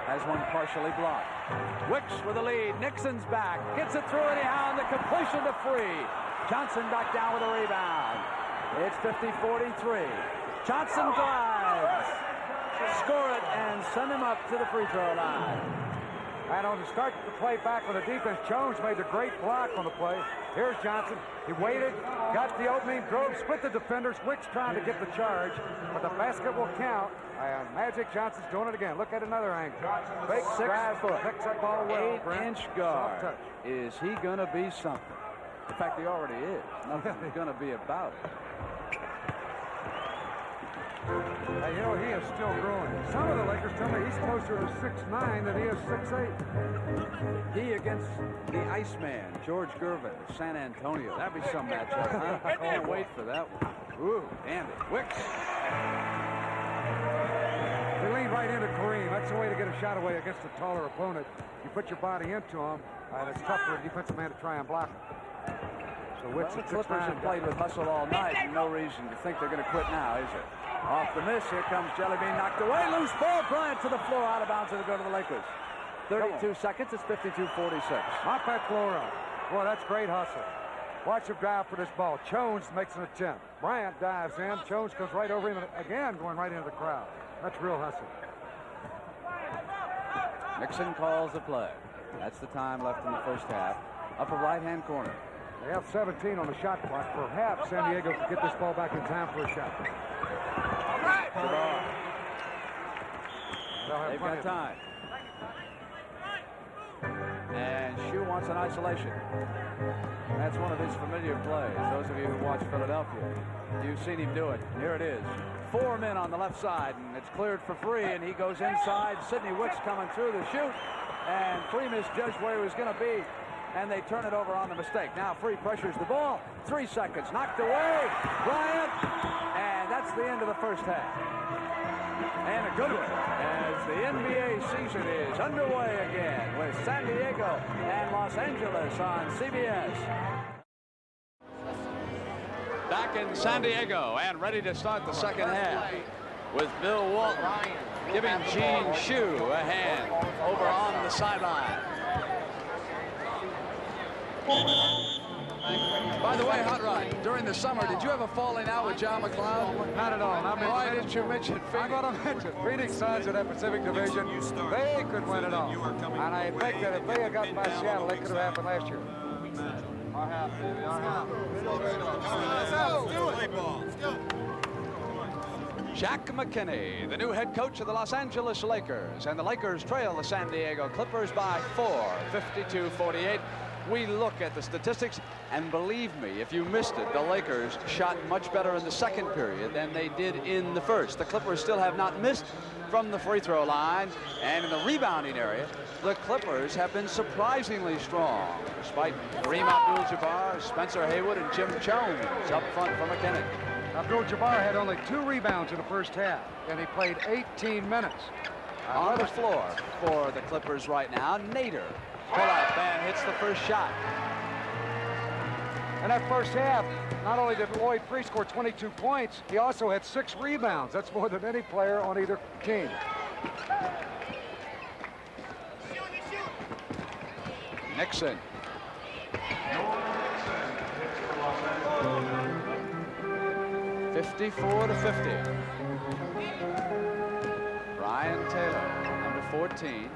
Has one partially blocked. Wicks with the lead. Nixon's back. Gets it through anyhow, and the completion to Free. Johnson back down with a rebound. It's 50-43. Johnson drives. Score it and send him up to the free throw line. And on the start to play back on the defense, Jones made a great block on the play. Here's Johnson. He waited, got the opening, drove, split the defenders. Wicks trying to get the charge, but the basket will count. And Magic Johnson's doing it again. Look at another angle. Big 6 foot. Picks that ball well. 8-inch guard. Is he going to be something? In fact, he already is. Nothing's going to be about it. Hey, you know, he is still growing. Some of the Lakers tell me he's closer to 6'9" than he is 6'8". He against the Iceman, George Gervin of San Antonio. That'd be some matchup, huh? I can't wait for that one. Ooh, Andy. Wicks. They lean right into Kareem. That's the way to get a shot away against a taller opponent. You put your body into him, and it's tough for a defensive man to try and block him. So Wicks The Clippers have played with hustle all night, and no reason to think they're going to quit now, is it? Off the miss, here comes Jellybean, knocked away, loose ball, Bryant to the floor, out of bounds, it'll go to the Lakers. 32 seconds, it's 52-46. Hop that floor up. Boy, that's great hustle. Watch him drive for this ball. Jones makes an attempt. Bryant dives in. Jones goes right over him again, going right into the crowd. That's real hustle. Nixon calls the play. That's the time left in the first half. Upper right-hand corner. They have 17 on the shot clock. Perhaps San Diego can get this ball back in time for a shot. All right. They've got time. And Shue wants an isolation. That's one of his familiar plays. Those of you who watch Philadelphia, you've seen him do it. Here it is. 4 men on the left side, and it's cleared for Free, and he goes inside. Sidney Wicks coming through the shoot, and Free misjudged where he was going to be, and they turn it over on the mistake. Now Free pressures the ball. 3 seconds. Knocked away. Bryant. And that's the end of the first half. And a good one as the NBA season is underway again with San Diego and Los Angeles on CBS. Back in San Diego and ready to start the second half with Bill Walton giving Gene Shue a hand over on the sideline. By the way, Hot Rod, during the summer, did you have a falling out with John McLeod? Not at all. Why didn't you mention I'm Phoenix? going to mention Phoenix Suns in that Pacific Division. They could win it all. And I think that if they had gotten by Seattle, they could have happened last year. Our half, baby, our half. Jack McKinney, the new head coach of the Los Angeles Lakers. And the Lakers trail the San Diego Clippers by 4, 52-48. We look at the statistics, and believe me, if you missed it, the Lakers shot much better in the second period than they did in the first. The Clippers still have not missed from the free throw line, and in the rebounding area, the Clippers have been surprisingly strong, despite Kareem Abdul-Jabbar, Spencer Haywood, and Jim Jones up front for McKinney. Abdul-Jabbar had only 2 rebounds in the first half, and he played 18 minutes. On the floor for the Clippers right now, Nader. Pull-out man hits the first shot. In that first half, not only did Lloyd Free score 22 points, he also had 6 rebounds. That's more than any player on either team. Nixon. (54-50). Brian Taylor, number 14.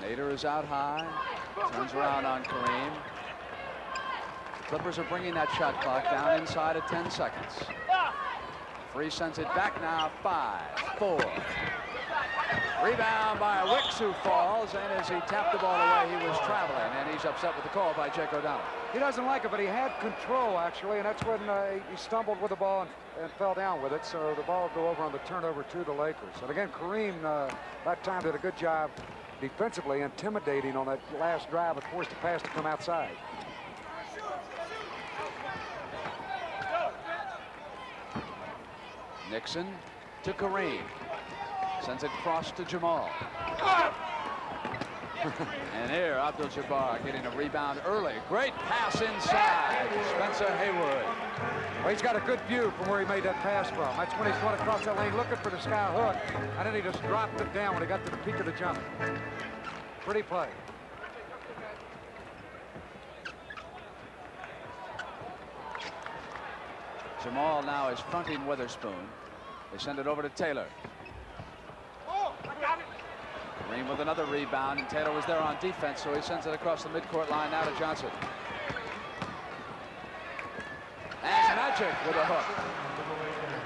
Nader is out high, turns around on Kareem. Clippers are bringing that shot clock down inside of 10 seconds. Free sends it back now, 5, 4. Rebound by Wicks, who falls, and as he tapped the ball away, he was traveling, and he's upset with the call by Jake O'Donnell. He doesn't like it, but he had control, actually, and that's when he stumbled with the ball and fell down with it, so the ball will go over on the turnover to the Lakers. And again, Kareem, that time, did a good job defensively intimidating on that last drive and forced the pass to come outside. Nixon to Kareem. Sends it across to Jamal. And here, Abdul-Jabbar getting a rebound early. Great pass inside. Spencer Haywood. Well, he's got a good view from where he made that pass from. That's when he's going across that lane looking for the sky hook. And then he just dropped it down when he got to the peak of the jump. Pretty play. Jamal now is fronting Witherspoon. They send it over to Taylor. Kareem with another rebound, and Taylor was there on defense, so he sends it across the midcourt line now to Johnson. And Magic with a hook.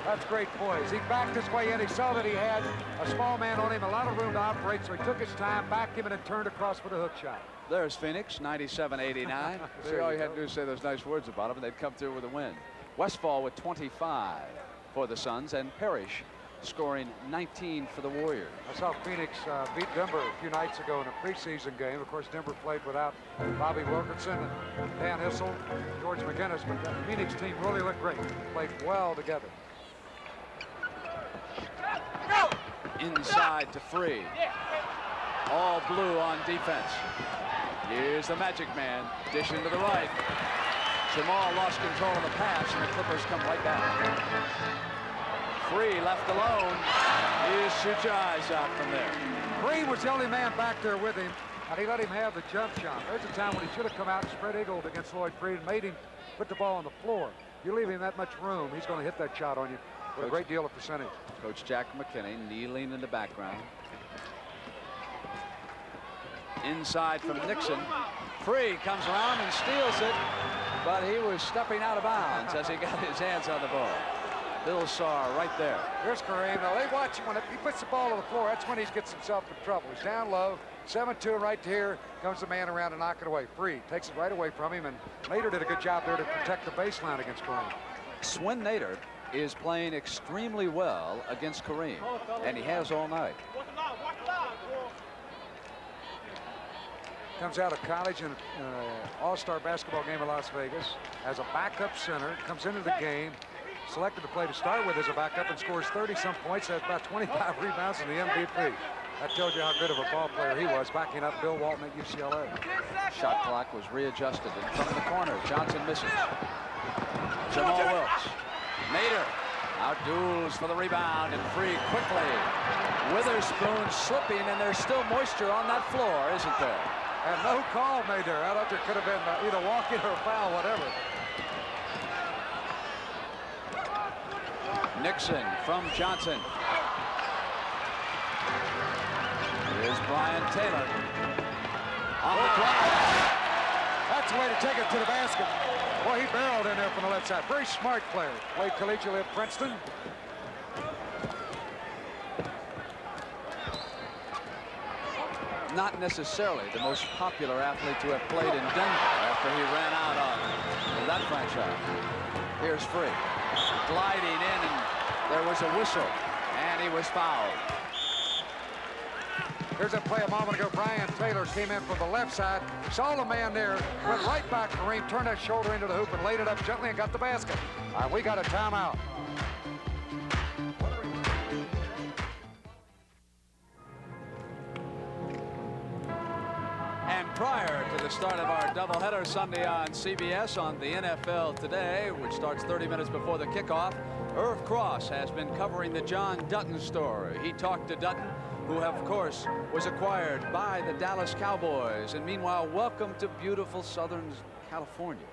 That's great poise. He backed his way in. He saw that he had a small man on him, a lot of room to operate, so he took his time, backed him, and then turned across for the hook shot. There's Phoenix, 97-89. See, all you had to do is say those nice words about him, and they'd come through with a win. Westfall with 25 for the Suns, and Parrish scoring 19 for the Warriors. I saw Phoenix beat Denver a few nights ago in a preseason game. Of course, Denver played without Bobby Wilkinson and Dan Issel, George McGinnis, but that Phoenix team really looked great. Played well together. Inside to Free. All blue on defense. Here's the Magic Man, dishing to the right. Jamal lost control of the pass, and the Clippers come right back. Free left alone. You shoot your eyes out from there. Green was the only man back there with him, and he let him have the jump shot. There's a time when he should have come out and spread eagled against Lloyd Freed and made him put the ball on the floor. You leave him that much room, he's going to hit that shot on you with a great deal of percentage. Coach Jack McKinney kneeling in the background. Inside from Nixon. Free comes around and steals it, but he was stepping out of bounds as he got his hands on the ball. Bill Saar right there. Here's Kareem. Now they watch him when he puts the ball on the floor. That's when he gets himself in trouble. He's down low, 7-2, and right here comes the man around and knock it away. Free takes it right away from him, and Nader did a good job there to protect the baseline against Kareem. Swin Nader is playing extremely well against Kareem, and he has all night. Comes out of college in an all-star basketball game in Las Vegas as a backup center, comes into the game, selected to play to start with as a backup, and scores 30-some points, has about 25 rebounds in the MVP. That tells you how good of a ball player he was, backing up Bill Walton at UCLA. Shot clock was readjusted in front of the corner. Johnson misses. Jamal Wilkes. Nader outduels for the rebound, and Free quickly. Witherspoon slipping, and there's still moisture on that floor, isn't there? And no call made there. I thought there could have been either walking or foul, whatever. Nixon from Johnson. Here's Brian Taylor. On the drive. That's the way to take it to the basket. Boy, he barreled in there from the left side. Very smart player. Played collegiately at Princeton. Not necessarily the most popular athlete to have played in Denver after he ran out on that franchise. Here's Free. Gliding in, and there was a whistle, and he was fouled. Here's that play a moment ago. Brian Taylor came in from the left side, saw the man there, went right back to Kareem, turned that shoulder into the hoop and laid it up gently and got the basket. All right, we got a timeout. And prior to the start of our doubleheader Sunday on CBS on the NFL Today, which starts 30 minutes before the kickoff, Irv Cross has been covering the John Dutton story. He talked to Dutton, who, of course, was acquired by the Dallas Cowboys. And meanwhile, welcome to beautiful Southern California.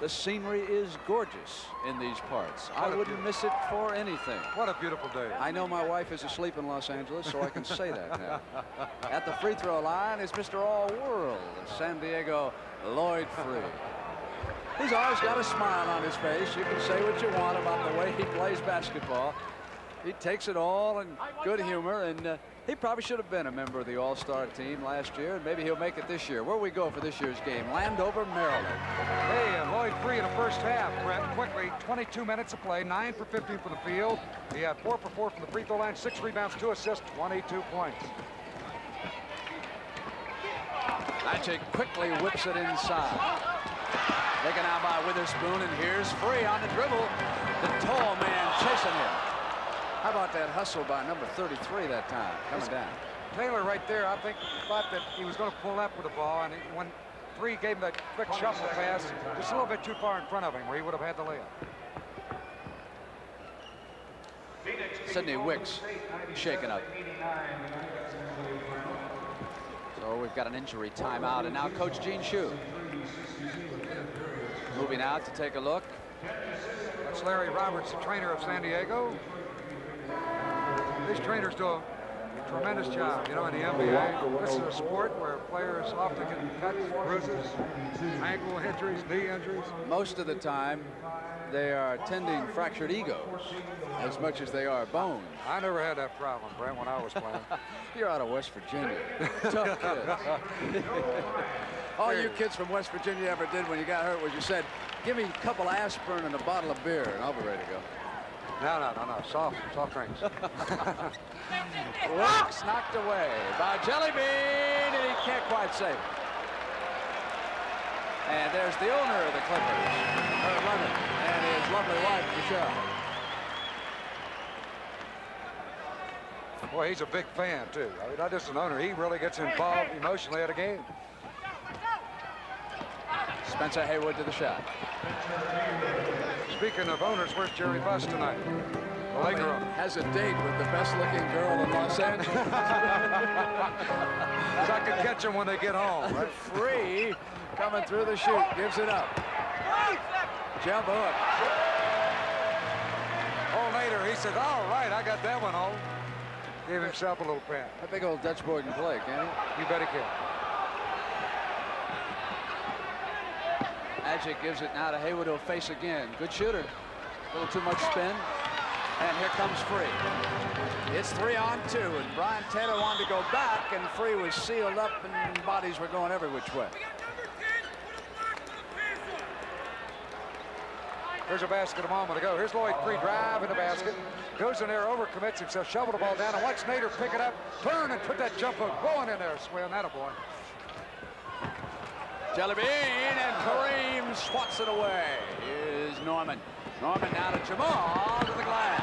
The scenery is gorgeous in these parts. I wouldn't miss it for anything. What a beautiful day. I know my wife is asleep in Los Angeles, so I can say that now. At the free throw line is Mr. All-World of San Diego, Lloyd Free. He's always got a smile on his face. You can say what you want about the way he plays basketball. He takes it all in good humor, and he probably should have been a member of the All-Star team last year, and maybe he'll make it this year. Where we go for this year's game? Landover, Maryland. Hey, Lloyd Free in the first half. Brett, quickly, 22 minutes of play, 9 for 15 from the field. He had 4 for 4 from the free throw line, 6 rebounds, 2 assists, 22 points. Magic quickly whips it inside. Taken out by Witherspoon, and here's Free on the dribble. The tall man chasing him. How about that hustle by number 33 that time, coming down? Taylor right there, I think, thought that he was going to pull up with the ball, and when Free gave him that quick shuffle pass, just a little bit too far in front of him, where he would have had the layup. Sidney Wicks shaken up. So we've got an injury timeout, and now Coach Gene Shue moving out to take a look. That's Larry Roberts, the trainer of San Diego. These trainers do a tremendous job, you know, in the NBA. This is a sport where players often get cuts, bruises, ankle injuries, knee injuries. Most of the time, they are tending fractured egos as much as they are bones. I never had that problem, Brent, when I was playing. You're out of West Virginia. Tough kids. All you kids from West Virginia ever did when you got hurt was you said, give me a couple aspirin and a bottle of beer, and I'll be ready to go. No. Soft drinks. Wicks knocked away by Jelly Bean, and he can't quite save it. And there's the owner of the Clippers, Herb Lemon, and his lovely wife, Michelle. Boy, he's a big fan, too. I mean, not just an owner. He really gets involved emotionally at a game. Spencer Haywood to the shot. Speaking of owners, where's Jerry Buss tonight? The Laker owner. Has a date with the best-looking girl in Los Angeles. So I can catch them when they get home. Right? Free coming through the chute, gives it up. Jump hook. Oh, later he said, all right, I got that one home. Gave himself a little pat. That big old Dutch boy can play, can't he? You bet he can. Magic gives it now to Haywood, who'll face again. Good shooter. A little too much spin. And here comes Free. It's 3-on-2, and Brian Taylor wanted to go back, and Free was sealed up, and bodies were going every which way. There's a basket a moment ago. Here's Lloyd Free driving the basket. Goes in there, overcommits himself, shovel the ball down, and watch Nader pick it up, turn and put that jump hook going in there. Swing that a boy. Jelly Bean, and Kareem swats it away. Here's Norman. Norman now to Jamal to the glass.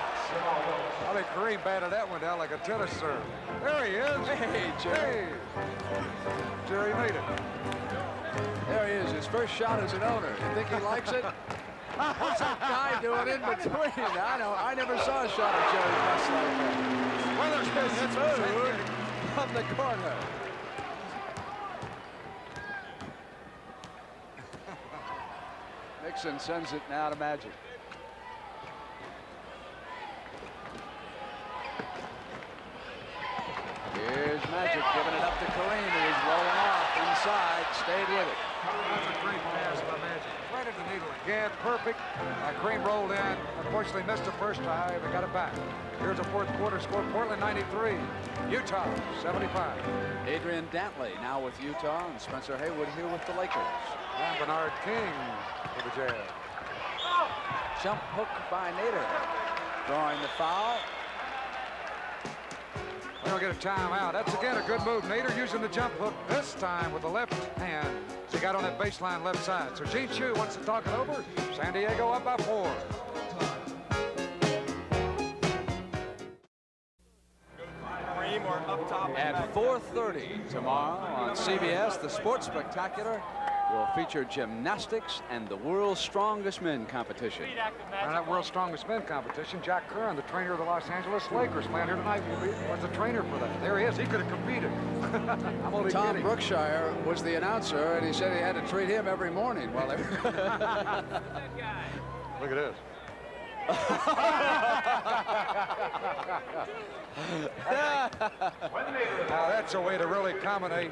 I think Kareem batted that one down like a tennis serve. There he is. Hey, Jerry. Hey. Jerry made it. There he is, his first shot as an owner. You think he likes it? What's that guy doing in between? I never saw a shot of Jerry Buss like that. Weatherspoon hits food from the corner. Nixon sends it now to Magic. Here's Magic giving it up to Kareem, who is rolling off inside, stayed with it. That's a great pass by Magic. Right at the needle again, perfect. Kareem rolled in. Unfortunately missed the first time, but got it back. Here's a fourth quarter score. Portland 93, Utah 75. Adrian Dantley now with Utah, and Spencer Haywood here with the Lakers. And Bernard King for the Jazz. Jump hook by Nader. Drawing the foul. We don't get a timeout. That's again a good move. Nader using the jump hook this time with the left hand. So he got on that baseline left side. So Gene Chu wants to talk it over. San Diego up by 4. At 4:30 tomorrow on CBS, the Sports Spectacular will feature gymnastics and the world's strongest men competition. And that world's strongest men competition, Jack Curran, the trainer of the Los Angeles Lakers, playing here tonight, was the trainer for that. There he is. He could have competed. I'm only Tom kidding. Brookshire was the announcer, and he said he had to treat him every morning while they were. Look at this. Now that's a way to really accommodate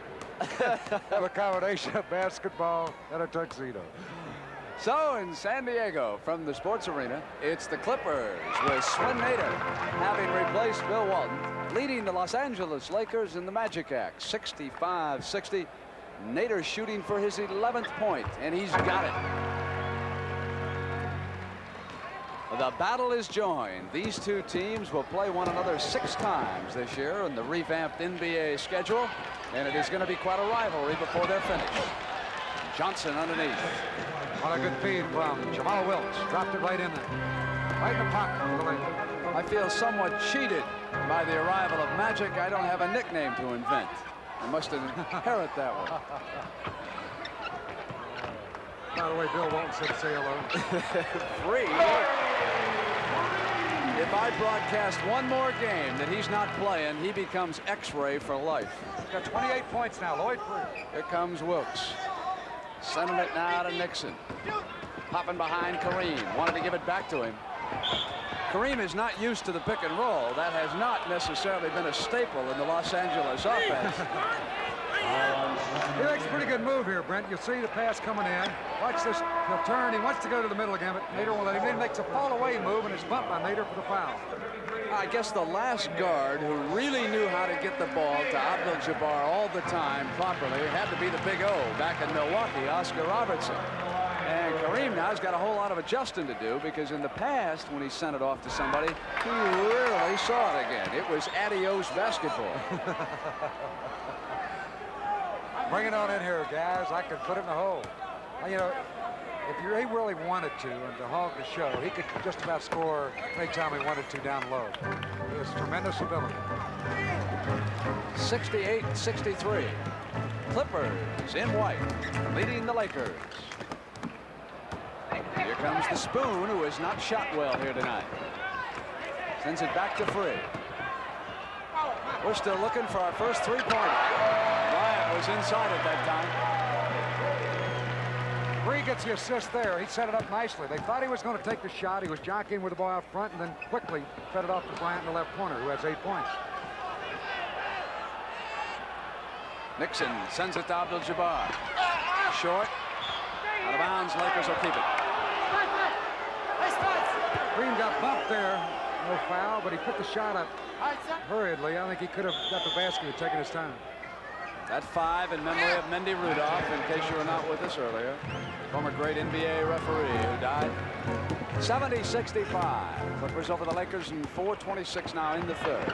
have a combination of basketball and a tuxedo. So in San Diego from the sports arena, it's the Clippers with Swen Nader having replaced Bill Walton, leading the Los Angeles Lakers in the Magic Act 65-60. Nader shooting for his 11th point, and he's got it. The battle is joined. These two teams will play one another 6 times this year in the revamped NBA schedule, and it is going to be quite a rivalry before they're finished. Johnson underneath. What a good feed from Jamal Wilkes. Dropped it right in there. Right in the pocket for the Lakers. I feel somewhat cheated by the arrival of Magic. I don't have a nickname to invent. I must inherit that one. By the way, Bill Walton said say hello. 3. If I broadcast one more game that he's not playing, he becomes X-ray for life. He's got 28 points now. Lloyd free. Here comes Wilkes. Sending it now to Nixon. Popping behind Kareem. Wanted to give it back to him. Kareem is not used to the pick and roll. That has not necessarily been a staple in the Los Angeles offense. He makes a pretty good move here, Brent. You'll see the pass coming in. Watch this. He'll turn. He wants to go to the middle again, but Nader won't let him in. Makes a fall-away move, and it's bumped by Nader for the foul. I guess the last guard who really knew how to get the ball to Abdul-Jabbar all the time properly had to be the Big O back in Milwaukee, Oscar Robertson. And Kareem now has got a whole lot of adjusting to do, because in the past, when he sent it off to somebody, he rarely saw it again. It was adios basketball. Bring it on in here, guys. I could put it in the hole. You know, if he really wanted to, and to hog the show, he could just about score anytime he wanted to down low. He has tremendous ability. 68-63. Clippers in white, leading the Lakers. Here comes the Spoon, who has not shot well here tonight. Sends it back to Free. We're still looking for our first 3-pointer. Bryant was inside at that time. Free gets the assist there. He set it up nicely. They thought he was going to take the shot. He was jockeying with the ball out front, and then quickly fed it off to Bryant in the left corner, who has 8 points. Nixon sends it to Abdul-Jabbar. Short. Out of bounds. Lakers will keep it. Green got bumped there. No foul, but he put the shot up hurriedly. I think he could have got the basket and taken his time. That 5 in memory of Mendy Rudolph, in case you were not with us earlier. Former great NBA referee who died. 70-65. Clippers over the Lakers in 4:26 now in the third.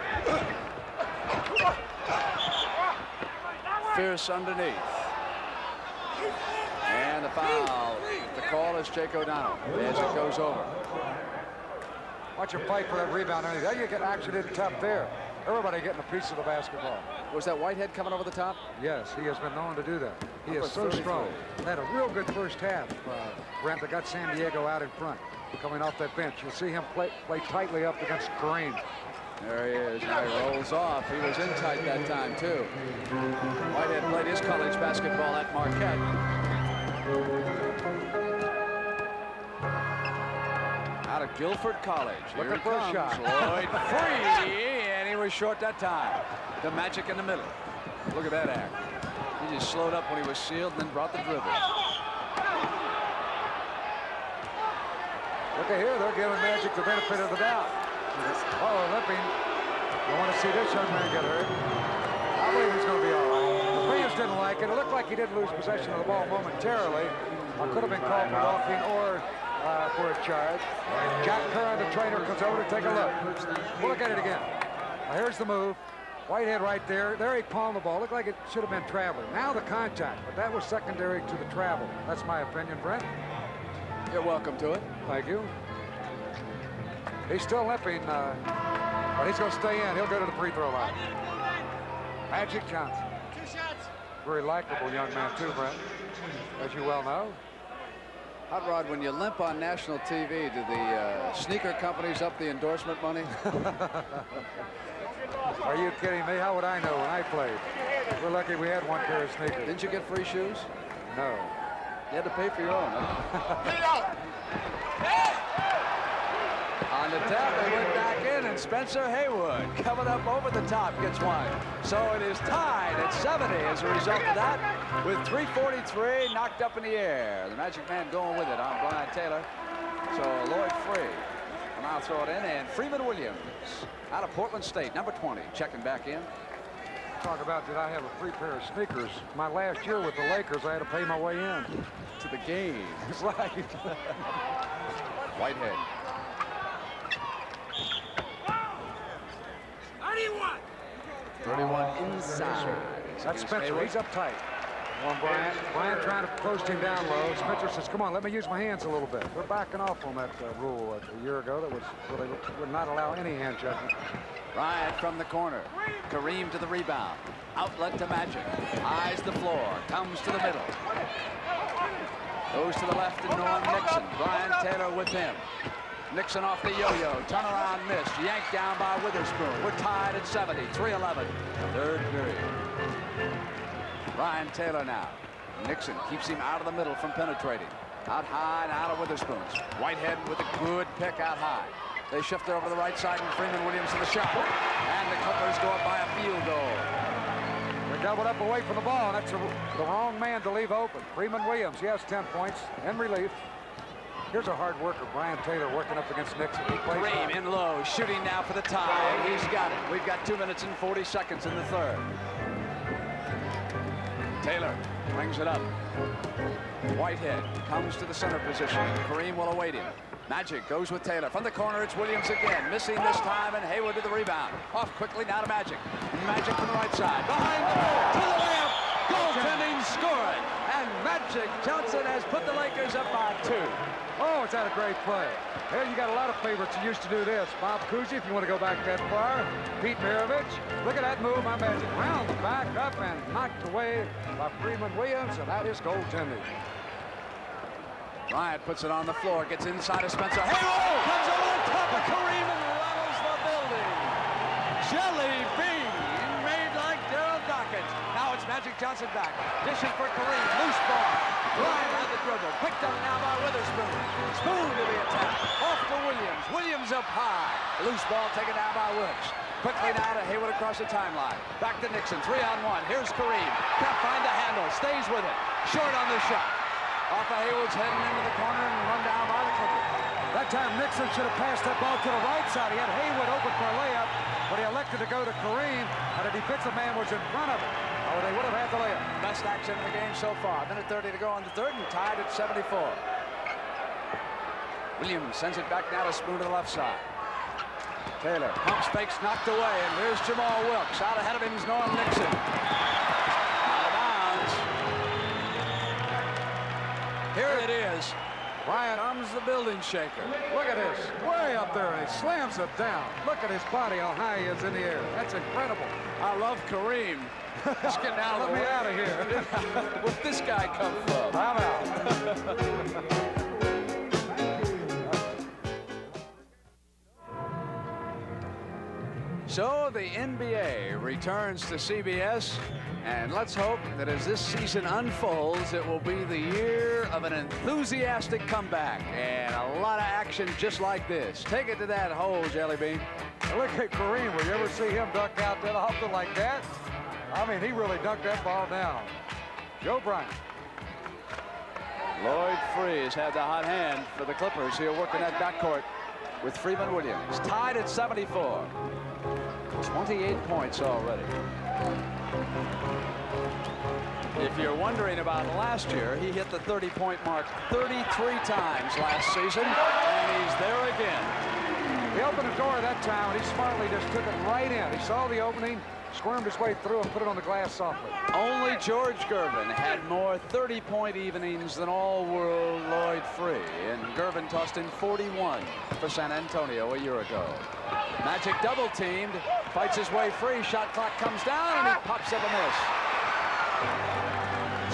Fierce underneath. And the foul. The call is Jake O'Donnell as it goes over. Watch him fight for that rebound. There you get action in tough there. Everybody getting a piece of the basketball. Was that Whitehead coming over the top? Yes, he has been known to do that. He is so strong. Had a real good first half. Brent, that got San Diego out in front. Coming off that bench. You'll see him play tightly up against Kareem. There he is. Now he rolls off. He was in tight that time, too. Whitehead played his college basketball at Marquette. Guilford College. Here Looking he for a comes. shot. Lloyd free, and he was short that time. The Magic in the middle. Look at that act. He just slowed up when he was sealed and then brought the dribble. Look at here, they're giving Magic the benefit of the doubt. Oh, limping. You want to see this young man get hurt. I believe he's going to be all right. The Williams didn't like it. It looked like he did lose possession of the ball momentarily. Could have been called for walking or for a charge. Jack Curran, the trainer, comes over to take a look. We'll look at it again. Now, here's the move. Whitehead right there. There he palmed the ball. Looked like it should have been traveling. Now the contact, but that was secondary to the travel. That's my opinion, Brent. You're welcome to it. Thank you. He's still limping, but he's going to stay in. He'll go to the free throw line. Magic Johnson. 2 shots. Very likable young man, too, Brent, as you well know. Hot Rod, when you limp on national TV, do the sneaker companies up the endorsement money? Are you kidding me? How would I know when I played? We're lucky we had one pair of sneakers. Didn't you get free shoes? No. You had to pay for your own, huh? On the tap, they went back in, and Spencer Haywood coming up over the top gets one. So it is tied at 70 as a result of that, with 3:43 knocked up in the air. The Magic Man going with it on Brian Taylor. So Lloyd free. And now throw it in, and Freeman Williams out of Portland State, number 20, checking back in. Talk about did I have a free pair of sneakers. My last year with the Lakers, I had to pay my way in. To the game. Right. Whitehead. 31 inside. That's Spencer. He's up tight. On Bryant. Bryant trying to post him down low. Spencer says, come on, let me use my hands a little bit. We're backing off on that rule a year ago that was where they would not allow any hand judgment. Bryant from the corner. Kareem to the rebound. Outlet to Magic. Eyes the floor. Comes to the middle. Goes to the left to Norm Nixon. Brian Taylor with him. Nixon off the yo-yo. Turnaround miss. Yanked down by Witherspoon. We're tied at 70. 3:11. Third period. Brian Taylor now. Nixon keeps him out of the middle from penetrating. Out high and out of Witherspoon's. Whitehead with a good pick out high. They shift it over to the right side, and Freeman Williams to the shot. And the Clippers go up by a field goal. They're doubled up away from the ball, and that's the wrong man to leave open. Freeman Williams, he has 10 points in relief. Here's a hard worker, Brian Taylor, working up against Nixon. He plays Kareem in low, shooting now for the tie. He's got it. We've got 2 minutes and 40 seconds in the third. Taylor brings it up. Whitehead comes to the center position. Kareem will await him. Magic goes with Taylor. From the corner, it's Williams again. Missing this time, and Haywood to the rebound. Off quickly, now to Magic. Magic from the right side. Behind the goal, to the layup. Goaltending scored. And Magic Johnson has put the Lakers up by 2. Oh, it's that a great play. Here you got a lot of favorites who used to do this. Bob Cousy, if you want to go back that far. Pete Maravich. Look at that move by Magic. Round the back up and knocked away by Freeman Williams, and that is goaltending. Bryant puts it on the floor, gets inside of Spencer. Haywood comes over the top of Kareem and rattles the building. Jelly bean made like Daryl Dockett. Now it's Magic Johnson back. Dishing for Kareem. Loose ball. Bryant had the dribble. Picked up now by Witherspoon. Spoon to the attack. Off to Williams. Williams up high. Loose ball taken down by Wilkes. Quickly now to Haywood across the timeline. Back to Nixon. 3-on-1. Here's Kareem. Can't find the handle. Stays with it. Short on the shot. Off of Haywood's heading into the corner and run down by the Clippers. That time Nixon should have passed that ball to the right side. He had Haywood open for a layup, but he elected to go to Kareem, and a defensive man was in front of him, or they would have had the layup. Best action in the game so far. Minute 30 to go on the third, and tied at 74. Williams sends it back now to Spoon to the left side. Taylor pumps, fakes, knocked away, and here's Jamal Wilkes. Out ahead of him is Norm Nixon. Out of bounds. Here it is. Bryant comes the building shaker. Look at this. Way up there, and he slams it down. Look at his body, how high he is in the air. That's incredible. I love Kareem. Just getting out of the way. Let me out of here. Where'd this guy come from? I'm out. So the NBA returns to CBS, and let's hope that as this season unfolds, it will be the year of an enthusiastic comeback and a lot of action just like this. Take it to that hole, Jelly Bean. Now look at Kareem. Will you ever see him duck out that often like that? I mean, he really dunked that ball down. Joe Bryant. Lloyd Freeze had the hot hand for the Clippers. He'll work in that backcourt with Freeman Williams. Tied at 74. 28 points already. If you're wondering about last year, he hit the 30-point mark 33 times last season, and he's there again. He opened the door that time, and he smartly just took it right in. He saw the opening, squirmed his way through, and put it on the glass softly. Only George Gervin had more 30-point evenings than all-world Lloyd Free, and Gervin tossed in 41 for San Antonio a year ago. Magic double-teamed, fights his way free, shot clock comes down, and he pops up a miss.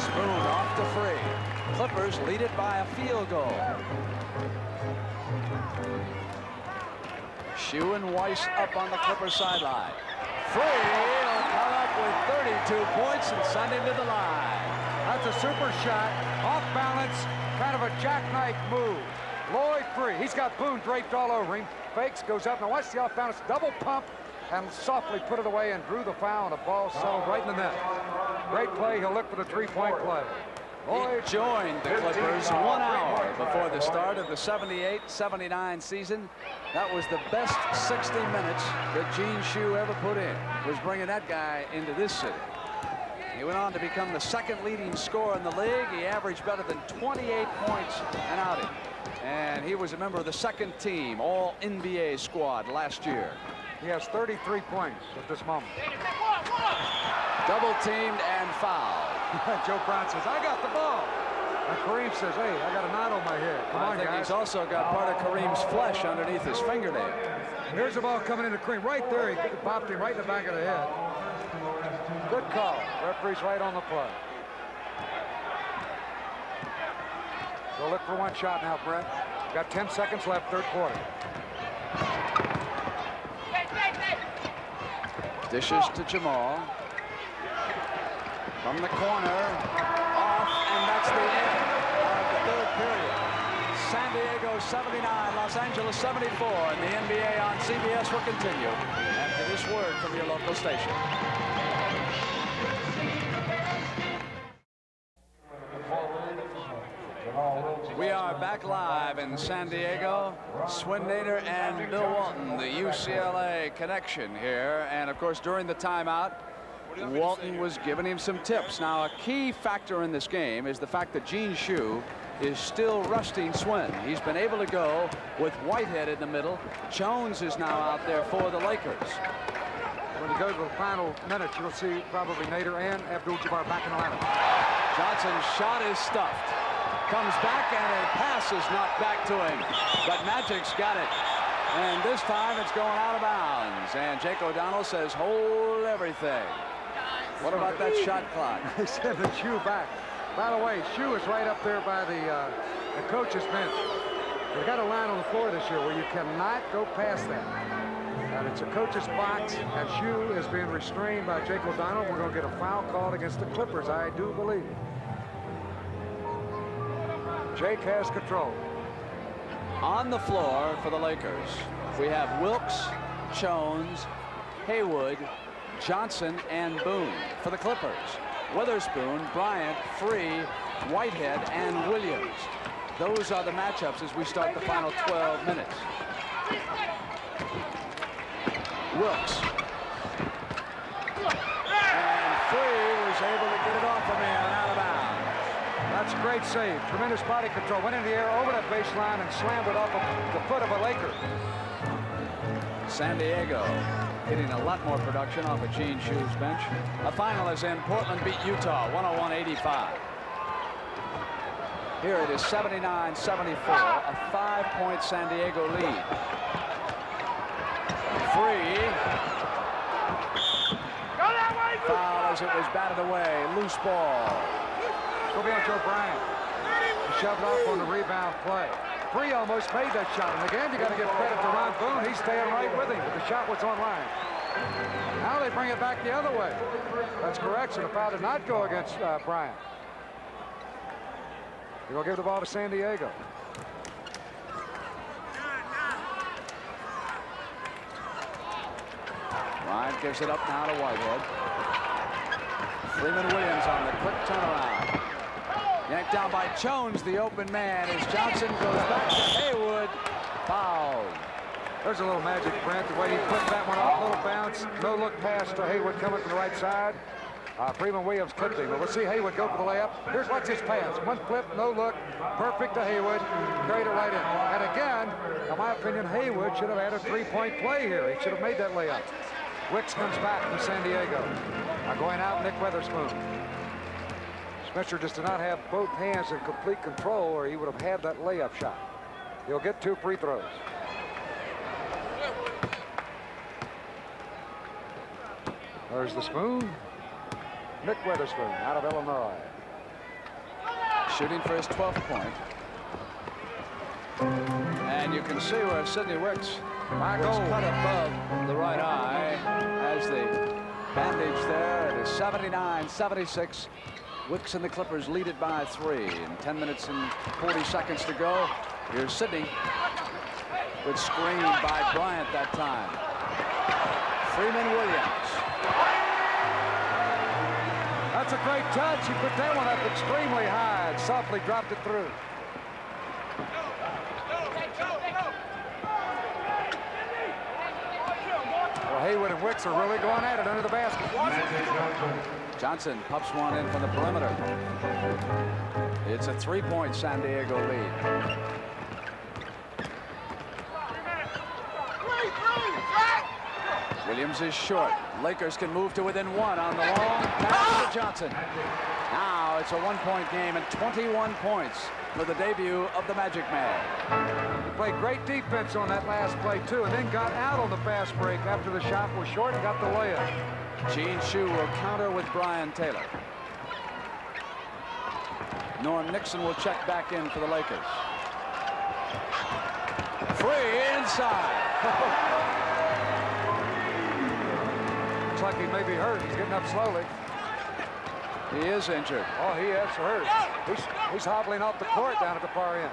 Spoon off to Free. Clippers lead it by a field goal. Shue and Weiss up on the Clippers sideline. Free will come up with 32 points and send him to the line. That's a super shot, off balance, kind of a jackknife move. Lloyd Free, he's got Boone draped all over him. Fakes, goes up, now watch the off balance, double pump, and softly put it away and drew the foul, and the ball settled right in the net. Great play, he'll look for the three-point play. Lloyd joined the Clippers 1 hour before the start of the 78-79 season. That was the best 60 minutes that Gene Shue ever put in, was bringing that guy into this city. He went on to become the second leading scorer in the league. He averaged better than 28 points an outing. And he was a member of the second team All-NBA squad last year. He has 33 points at this moment. Double teamed and fouled. Joe Bryant says, I got the ball. And Kareem says, hey, I got a knot on my head. Come on, I think guys. he's also got part of Kareem's flesh underneath his fingernail. Here's the ball coming into Kareem. Right there, he popped him right in the back of the head. Good call. Referee's right on the play. Go look for one shot now, Brett. Got 10 seconds left, third quarter. Dishes to Jamal. From the corner, off, and that's the end of the third period. San Diego 79, Los Angeles 74, and the NBA on CBS will continue after this word from your local station. We are back live in San Diego. Swin Nader and Bill Walton, the UCLA connection here. And of course, during the timeout, Walton was giving him some tips. Now, a key factor in this game is the fact that Gene Shue is still resting Swin. He's been able to go with Whitehead in the middle. Jones is now out there for the Lakers. When you go to the final minutes, you'll see probably Nader and Abdul-Jabbar back in the lineup. Johnson's shot is stuffed. Comes back, and a pass is knocked back to him. But Magic's got it. And this time it's going out of bounds. And Jake O'Donnell says, hold everything. What about that shot clock? They send the Shue back. By the way, Shue is right up there by the coach's bench. They've got a line on the floor this year where you cannot go past that. And it's a coach's box, and Shue is being restrained by Jake O'Donnell. We're going to get a foul called against the Clippers, I do believe. Jake has control. On the floor for the Lakers, we have Wilkes, Jones, Haywood, Johnson, and Boone. For the Clippers, Witherspoon, Bryant, Free, Whitehead, and Williams. Those are the matchups as we start the final 12 minutes. Wilkes. And Free was able to get it off of him and out of bounds. That's a great save. Tremendous body control. Went in the air over that baseline and slammed it off of the foot of a Laker. San Diego getting a lot more production off of Gene Shue's bench. The final is in. Portland beat Utah 101-85. Here it is 79-74, a 5-point San Diego lead. Free. Foul as it was batted away. Loose ball. Go be on Joe Bryant. He shoved off on the rebound play. Free almost made that shot. And again, you got to give credit to Ron Boone. He's staying right with him, but the shot was on line. Now they bring it back the other way. That's correct. So the foul did not go against Bryant. They'll give the ball to San Diego. Bryant gives it up now to Whitehead. Freeman Williams on the quick turnaround. Yanked down by Jones, the open man, as Johnson goes back to Haywood. Foul. There's a little magic, Brent, the way he put that one off, little bounce. No look pass to Haywood coming from the right side. Freeman Williams clipped him, but we'll see Haywood go for the layup. Watch his pass. One flip, no look, perfect to Haywood. Carried it right in. And again, in my opinion, Haywood should have had a three-point play here. He should have made that layup. Wicks comes back from San Diego. Going out, Nick Weatherspoon. Spencer just did not have both hands in complete control, or he would have had that layup shot. He'll get 2 free throws. There's the spoon. Nick Weatherspoon out of Illinois. Shooting for his 12th point. And you can see where Sidney Wicks was cut above the right eye as the bandage there. It is 79-76. Wicks and the Clippers lead it by 3. In 10 minutes and 40 seconds to go. Here's Sidney. Good screen by Bryant that time. Freeman Williams. That's a great touch. He put that one up extremely high and softly dropped it through. Well, Haywood and Wicks are really going at it under the basket. Johnson pops one in from the perimeter. It's a 3-point San Diego lead. Williams is short. Lakers can move to within 1 on the long pass to Johnson. Now it's a 1-point game and 21 points for the debut of the Magic Man. He played great defense on that last play, too, and then got out on the fast break after the shot was short and got the layup. Gene Shue will counter with Brian Taylor. Norm Nixon will check back in for the Lakers. Free inside. Looks like he may be hurt. He's getting up slowly. He is injured. Oh, he is hurt. He's hobbling off the court down at the far end.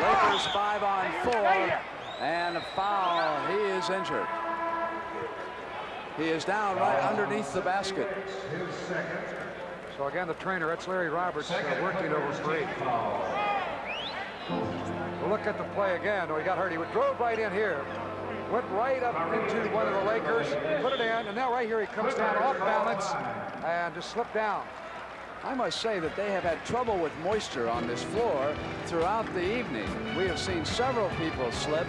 Lakers 5 on 4 and a foul. He is injured. He is down right underneath the basket. So again, the trainer, that's Larry Roberts, working over free. We'll look at the play again. Oh, he got hurt. He drove right in here. Went right up into one of the Lakers, put it in, and now right here he comes down off balance and just slipped down. I must say that they have had trouble with moisture on this floor throughout the evening. We have seen several people slip.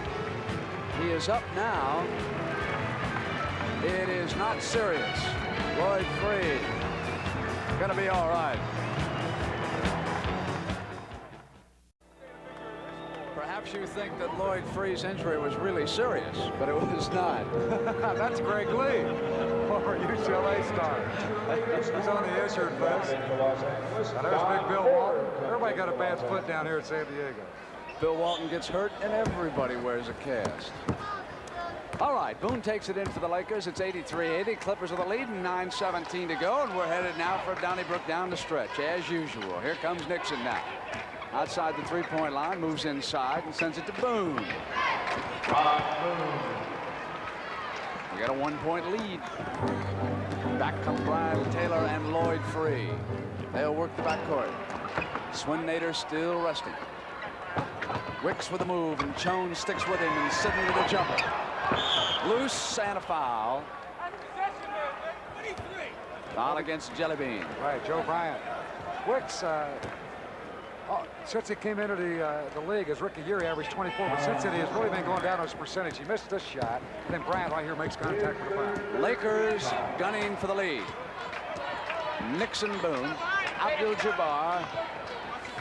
He is up now. It is not serious. Lloyd Free gonna be all right. Perhaps you think that Lloyd Free's injury was really serious, but it was not. That's Greg Lee, former UCLA star. He's on the injured list. And there's big Bill Walton. Everybody got a bad foot down here at San Diego. Bill Walton gets hurt, and everybody wears a cast. All right, Boone takes it in for the Lakers. It's 83-80. Clippers are the lead, and 9:17 to go, and we're headed now for Donnybrook down the stretch, as usual. Here comes Nixon now. Outside the three-point line, moves inside and sends it to Boone. We got a 1-point lead. Back come Brian Taylor and Lloyd Free. They'll work the backcourt. Swinnator still resting. Wicks with a move, and Jones sticks with him, and Sidney with a jumper. Loose and a foul. Foul against Jellybean. Right, Joe Bryant. Wicks, since he came into the league as rookie year, he averaged 24, but since then he has really been going down on his percentage. He missed this shot. Then Bryant right here makes contact with the foul. Lakers gunning for the lead. Nixon Boone. Abdul-Jabbar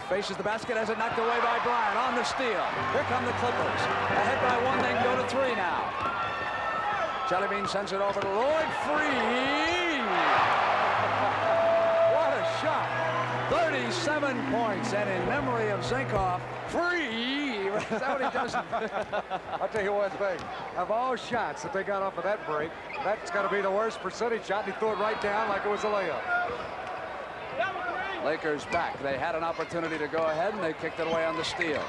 faces the basket as it knocked away by Bryant on the steal. Here come the Clippers. Ahead by 1, they can go to 3 now. Jellybean sends it over to Lloyd Free. What a shot. 37 points, and in memory of Zinkoff, Free Is that what he does? I'll tell you one thing. Of all shots that they got off of that break, that's got to be the worst percentage shot. He threw it right down like it was a layup. Lakers back. They had an opportunity to go ahead, and they kicked it away on the steal.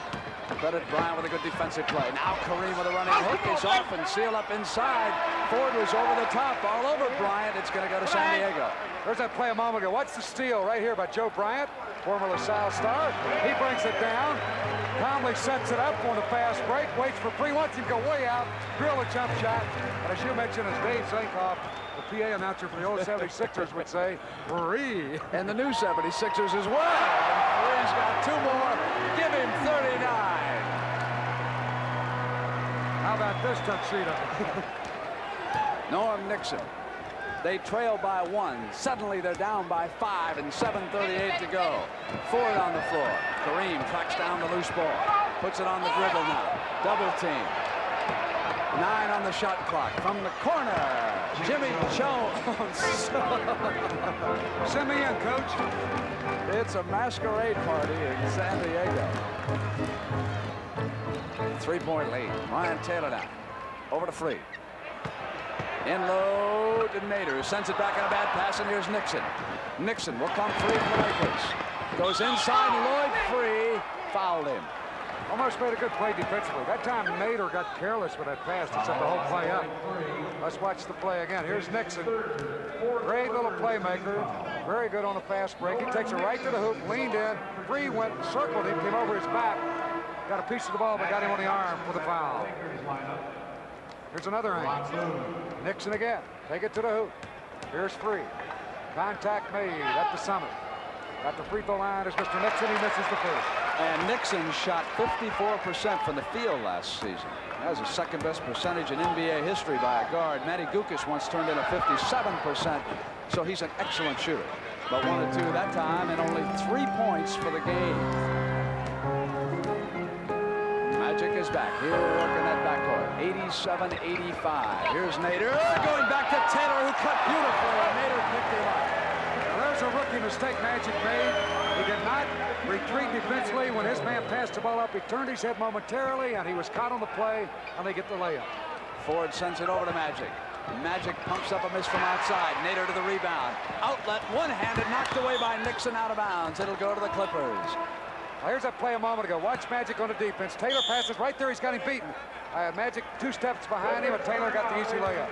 Credit Bryant with a good defensive play. Now Kareem with a running hook is off and seal up inside. Ford was over the top, all over Bryant. It's going to go to San Diego. There's that play a moment ago. Watch the steal right here by Joe Bryant, former LaSalle star. He brings it down. Conley sets it up on the fast break, waits for free, wants him to go way out, drill a jump shot. And as you mentioned, as Dave Sankoff, the PA announcer for the old 76ers would say, free. And the new 76ers as well. And Free's got two more. Give him 39. How about this tuxedo? Norm Nixon. They trail by 1. Suddenly they're down by 5 and 7:38 to go. Ford on the floor. Kareem tracks down the loose ball. Puts it on the dribble now. Double team. 9 on the shot clock. From the corner, Jimmy Jones. Send me in, coach. It's a masquerade party in San Diego. 3-point lead. Ryan Taylor now. Over to Free. In low to Nader, who sends it back on a bad pass, and here's Nixon. Nixon will come free for the Lakers. Goes inside, Lloyd Free. Fouled him. Almost made a good play defensively. That time Nader got careless with that pass to set the whole play up. Let's watch the play again. Here's Nixon. Great little playmaker. Very good on the fast break. He takes it right to the hoop, leaned in. Free went, circled him, came over his back. Got a piece of the ball, but got him on the arm for the foul. Here's another angle. Nixon again. Take it to the hoop. Here's Free. Contact made at the summit. At the free throw line is Mr. Nixon. He misses the first. And Nixon shot 54% from the field last season. That was the second best percentage in NBA history by a guard. Matty Gukas once turned in a 57%, so he's an excellent shooter. But 1 and 2 that time, and only 3 points for the game. Magic is back. Here working that backcourt. 87-85. Here's Nader going back to Taylor, who cut beautifully, and Nader picked him up. There's a rookie mistake Magic made. He did not retreat defensively. When his man passed the ball up, he turned his head momentarily, and he was caught on the play, and they get the layup. Ford sends it over to Magic. Magic pumps up a miss from outside. Nader to the rebound. Outlet, one-handed, knocked away by Nixon out of bounds. It'll go to the Clippers. Well, here's that play a moment ago. Watch Magic on the defense. Taylor passes right there. He's got him beaten. Magic 2 steps behind him, and Taylor got the easy layup.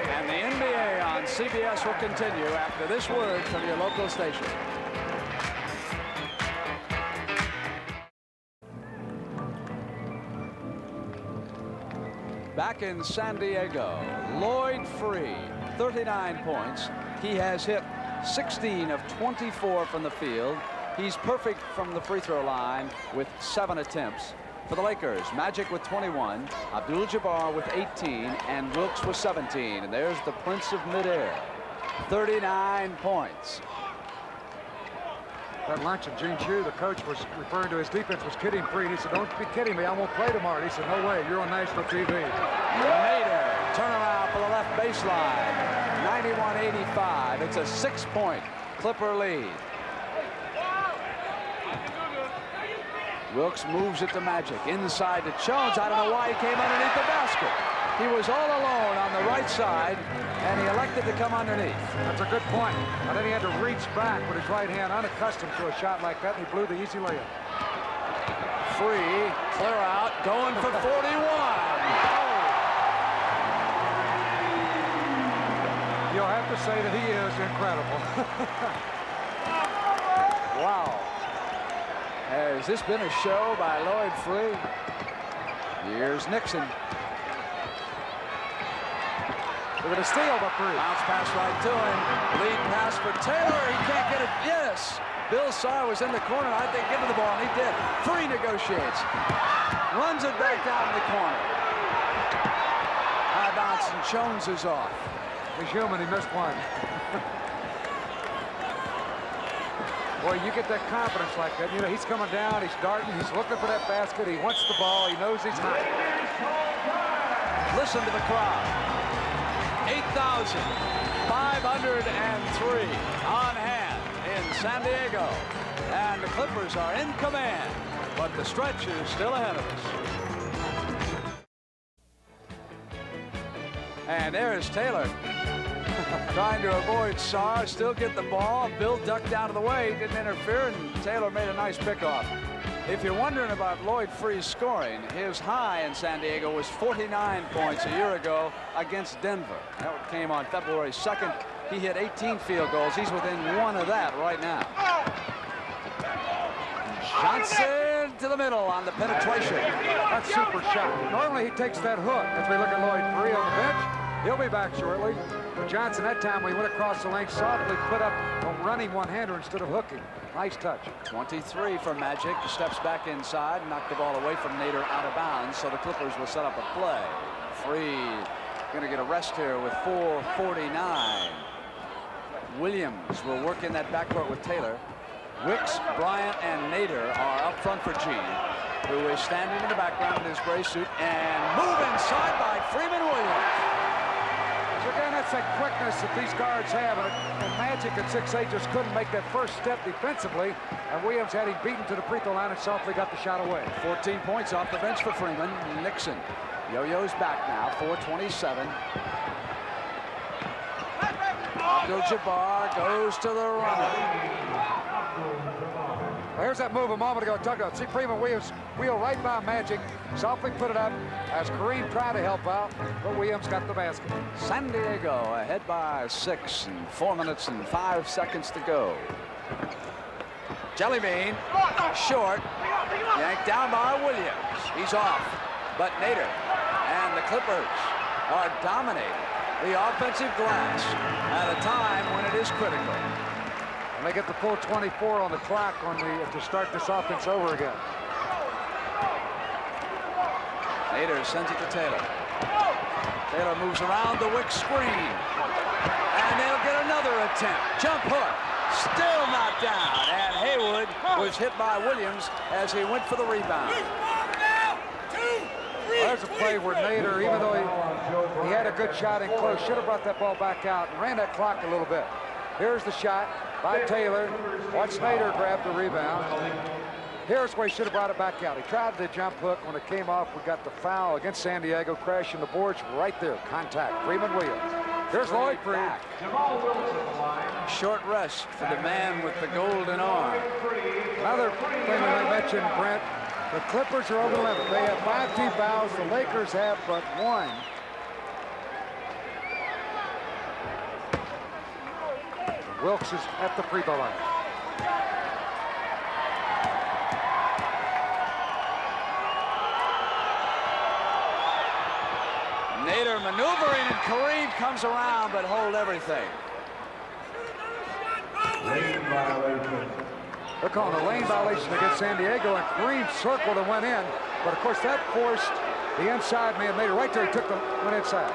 And the NBA on CBS will continue after this word from your local station. Back in San Diego, Lloyd Free, 39 points. He has hit 16 of 24 from the field. He's perfect from the free throw line with 7 attempts. For the Lakers, Magic with 21, Abdul-Jabbar with 18, and Wilkes with 17. And there's the Prince of Midair, 39 points. That lunch of Gene Shue, the coach, was referring to his defense, was kidding Free. He said, don't be kidding me, I won't play tomorrow. And he said, no way, you're on national TV. Nader, turnaround for the left baseline, 91-85. It's a 6-point Clipper lead. Wilkes moves it to Magic. Inside to Jones. I don't know why he came underneath the basket. He was all alone on the right side, and he elected to come underneath. That's a good point. And then he had to reach back with his right hand, unaccustomed to a shot like that, and he blew the easy layup. Free, clear out, going for 41. You'll have to say that he is incredible. Wow. Has this been a show by Lloyd Free? Here's Nixon. Look at a steal by Free. Bounce pass right to him. Lead pass for Taylor. He can't get it. Yes. Bill Saar was in the corner. I think give him the ball, and he did. Free negotiates. Runs it back down in the corner. High bounce, and Jones is off. He's human. He missed one. Boy, you get that confidence like that. You know, he's coming down, he's darting, he's looking for that basket, he wants the ball, he knows he's hot. Listen to the crowd. 8,503 on hand in San Diego. And the Clippers are in command, but the stretch is still ahead of us. And there's Taylor. Trying to avoid Sarr, still get the ball. Bill ducked out of the way, didn't interfere, and Taylor made a nice pickoff. If you're wondering about Lloyd Freeh's scoring, his high in San Diego was 49 points a year ago against Denver. That came on February 2nd. He hit 18 field goals. He's within one of that right now. Johnson to the middle on the penetration. That's super shot. Normally he takes that hook. As we look at Lloyd Freeh on the bench, he'll be back shortly. But Johnson, that time when he went across the lane, softly put up a running one-hander instead of hooking. Nice touch. 23 for Magic. Steps back inside, knocked the ball away from Nader out of bounds, so the Clippers will set up a play. Freeh going to get a rest here with 4:49. Williams will work in that backcourt with Taylor. Wicks, Bryant, and Nader are up front for Gene, who is standing in the background in his gray suit, and move inside by Freeman Williams. Again, that's that quickness that these guards have, and Magic at 6'8" just couldn't make that first step defensively, and Williams had him beaten to the free throw line and softly got the shot away. 14 points off the bench for Freeman. Nixon. Yo-yo's back now, 4:27. Abdul-Jabbar goes to the runner. Well, here's that move a moment ago. Tuck out. See Freeman Williams wheel right by Magic, softly put it up as Kareem tried to help out, but Williams got the basket. San Diego ahead by 6 and 4 minutes and 5 seconds to go. Jellybean, short, yanked down by Williams. He's off, but Nader and the Clippers are dominating the offensive glass at a time when it is critical. And they get the full 24 on the clock to start this offense over again. Nader sends it to Taylor. Taylor moves around the Wick screen. And they'll get another attempt. Jump hook. Still not down. And Haywood was hit by Williams as he went for the rebound. There's a play where Nader, even though he had a good shot in close, should have brought that ball back out and ran that clock a little bit. Here's the shot by Taylor. Watch Nader grab the rebound. Here's where he should have brought it back out. He tried the jump hook. When it came off, we got the foul against San Diego, crashing the boards right there. Contact. Freeman Williams. Here's Lloyd Freeh. Short rest for the man with the golden arm. Another thing that I mentioned, Brent, the Clippers are over the limit. They have 5 team fouls. The Lakers have but 1. Wilkes is at the free throw line. Nader maneuvering, and Kareem comes around, but hold everything. Lane violation. They're calling a lane violation against San Diego, and Kareem circled and went in. But of course, that forced the inside man, Nader, right there. He went inside.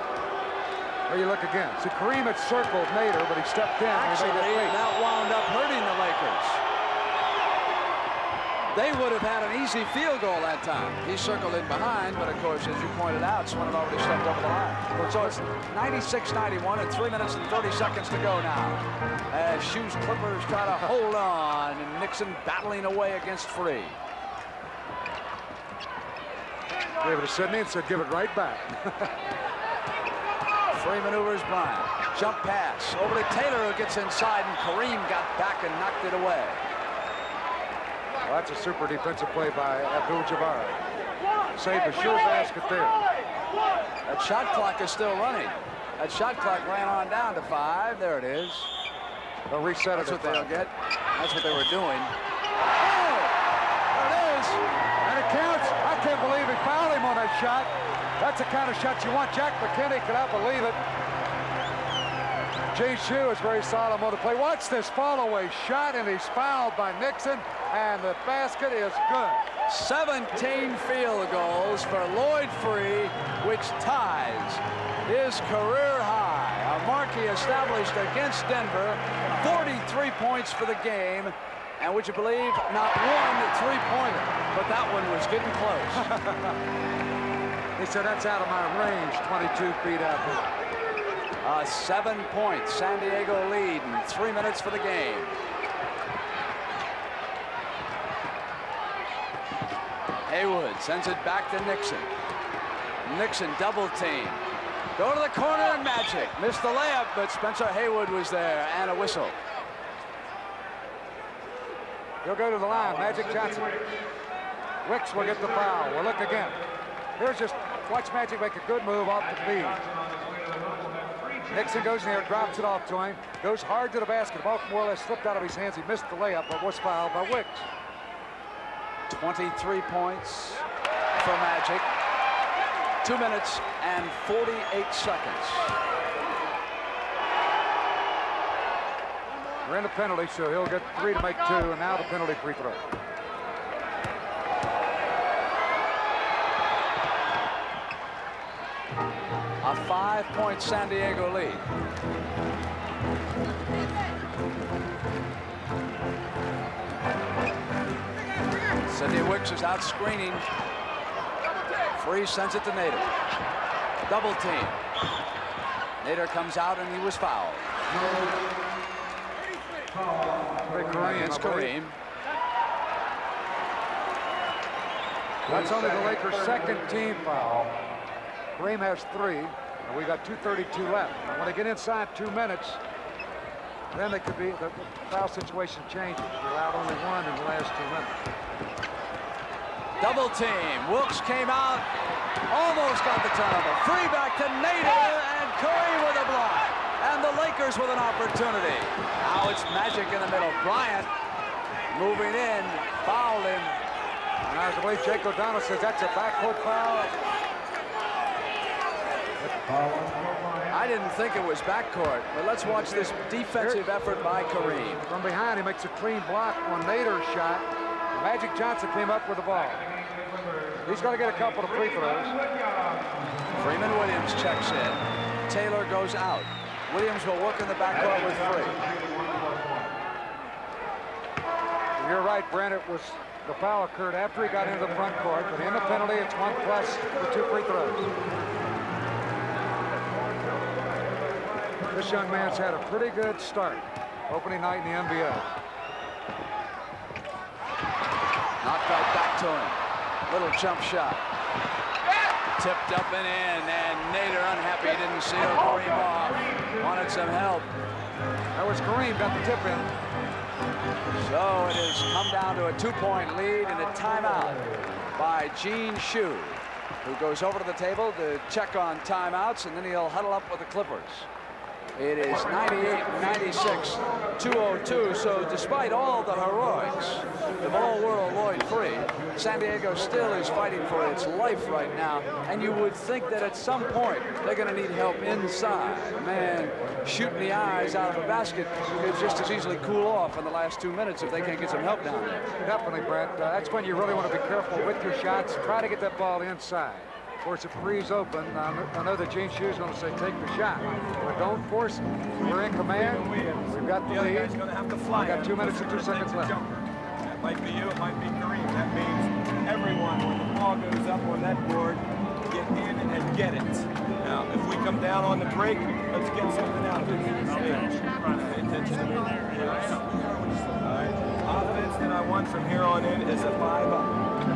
There you look again. See, Kareem had circled Nader, but he stepped in. Actually, that wound up hurting the Lakers. They would have had an easy field goal that time. He circled in behind, but of course, as you pointed out, Swin had already stepped over the line. So it's 96-91 and 3 minutes and 30 seconds to go now. As Shoes Clippers try to hold on, and Nixon battling away against Freeh. Gave it to Sidney and said, give it right back. Freeh maneuvers Bryant. Jump pass over to Taylor, who gets inside, and Kareem got back and knocked it away. Well, that's a super defensive play by Abdul-Jabbar. Saved a sure basket there. That shot clock is still running. That shot clock ran on down to 5. There it is. They'll reset it. That's what they'll get. That's what they were doing. Oh! There it is. And it counts. I can't believe he fouled him on that shot. That's the kind of shot you want. Jack McKinney cannot believe it. Gene Shue is very solemn on the play. Watch this follow-away shot, and he's fouled by Nixon, and the basket is good. 17 field goals for Lloyd Freeh, which ties his career high. A mark he established against Denver. 43 points for the game. And would you believe, not one three-pointer, but that one was getting close. He said, that's out of my range, 22 feet out there. 7 points, San Diego lead, and 3 minutes for the game. Haywood sends it back to Nixon. Nixon double team. Go to the corner and Magic. Missed the layup, but Spencer Haywood was there and a whistle. He'll go to the line. Magic Johnson. Wicks will get the foul. We'll look again. Here's just watch Magic make a good move off the feed. Nixon goes in there, drops it off to him, goes hard to the basket. Ball more or less slipped out of his hands. He missed the layup, but was fouled by Wicks. 23 points for Magic. 2 minutes and 48 seconds. We're in the penalty, so he'll get 3 to make 2, and now the penalty free throw. A 5-point San Diego lead. Sidney Wicks is out screening. Free sends it to Nader. Double team. Nader comes out and he was fouled. It's Kareem. That's only the Lakers' second team foul. Kareem has 3, and we got 2:32 left. And when they get inside 2 minutes, then they could be the foul situation changes. You're allowed only 1 in the last 2 minutes. Double team. Wilkes came out, almost got the turnover. Free back to Nader, and Curry with a block. And the Lakers with an opportunity. Now it's Magic in the middle. Bryant moving in, fouled him. And I believe Jake O'Donnell says that's a backcourt foul. I didn't think it was backcourt, but let's watch this defensive effort by Kareem. From behind, he makes a clean block on Nader's shot. Magic Johnson came up with the ball. He's going to get a couple of free throws. Freeman Williams checks in. Taylor goes out. Williams will work in the backcourt with Free. You're right, Brent. It was the foul occurred after he got into the front court, but in the penalty, it's 1 plus the 2 free throws. This young man's had a pretty good start opening night in the NBA. Knocked right back to him. Little jump shot. Tipped up and in, and Nader unhappy didn't seal Kareem off. Wanted some help. That was Kareem got the tip in. So it has come down to a 2-point lead and a timeout by Gene Shue, who goes over to the table to check on timeouts, and then he'll huddle up with the Clippers. It is 98-96, 2:02, so despite all the heroics of all-world Lloyd Free, San Diego still is fighting for its life right now, and you would think that at some point they're going to need help inside. Man, shooting the eyes out of a basket could just as easily cool off in the last 2 minutes if they can't get some help down there. Definitely, Brent. That's when you really want to be careful with your shots. Try to get that ball inside. Of course, if Free's open, I know that Gene Shue's going to say take the shot, but don't force it. We're in command. We've got the lead. Going to have to fly. We've got 2 minutes and 2 seconds left. That might be you. It might be Kareem. That means everyone, when the ball goes up on that board, get in and get it. Now, if we come down on the break, let's get something out of it. Pay attention to me. All right. Offense that I want from here on in is a 5-up,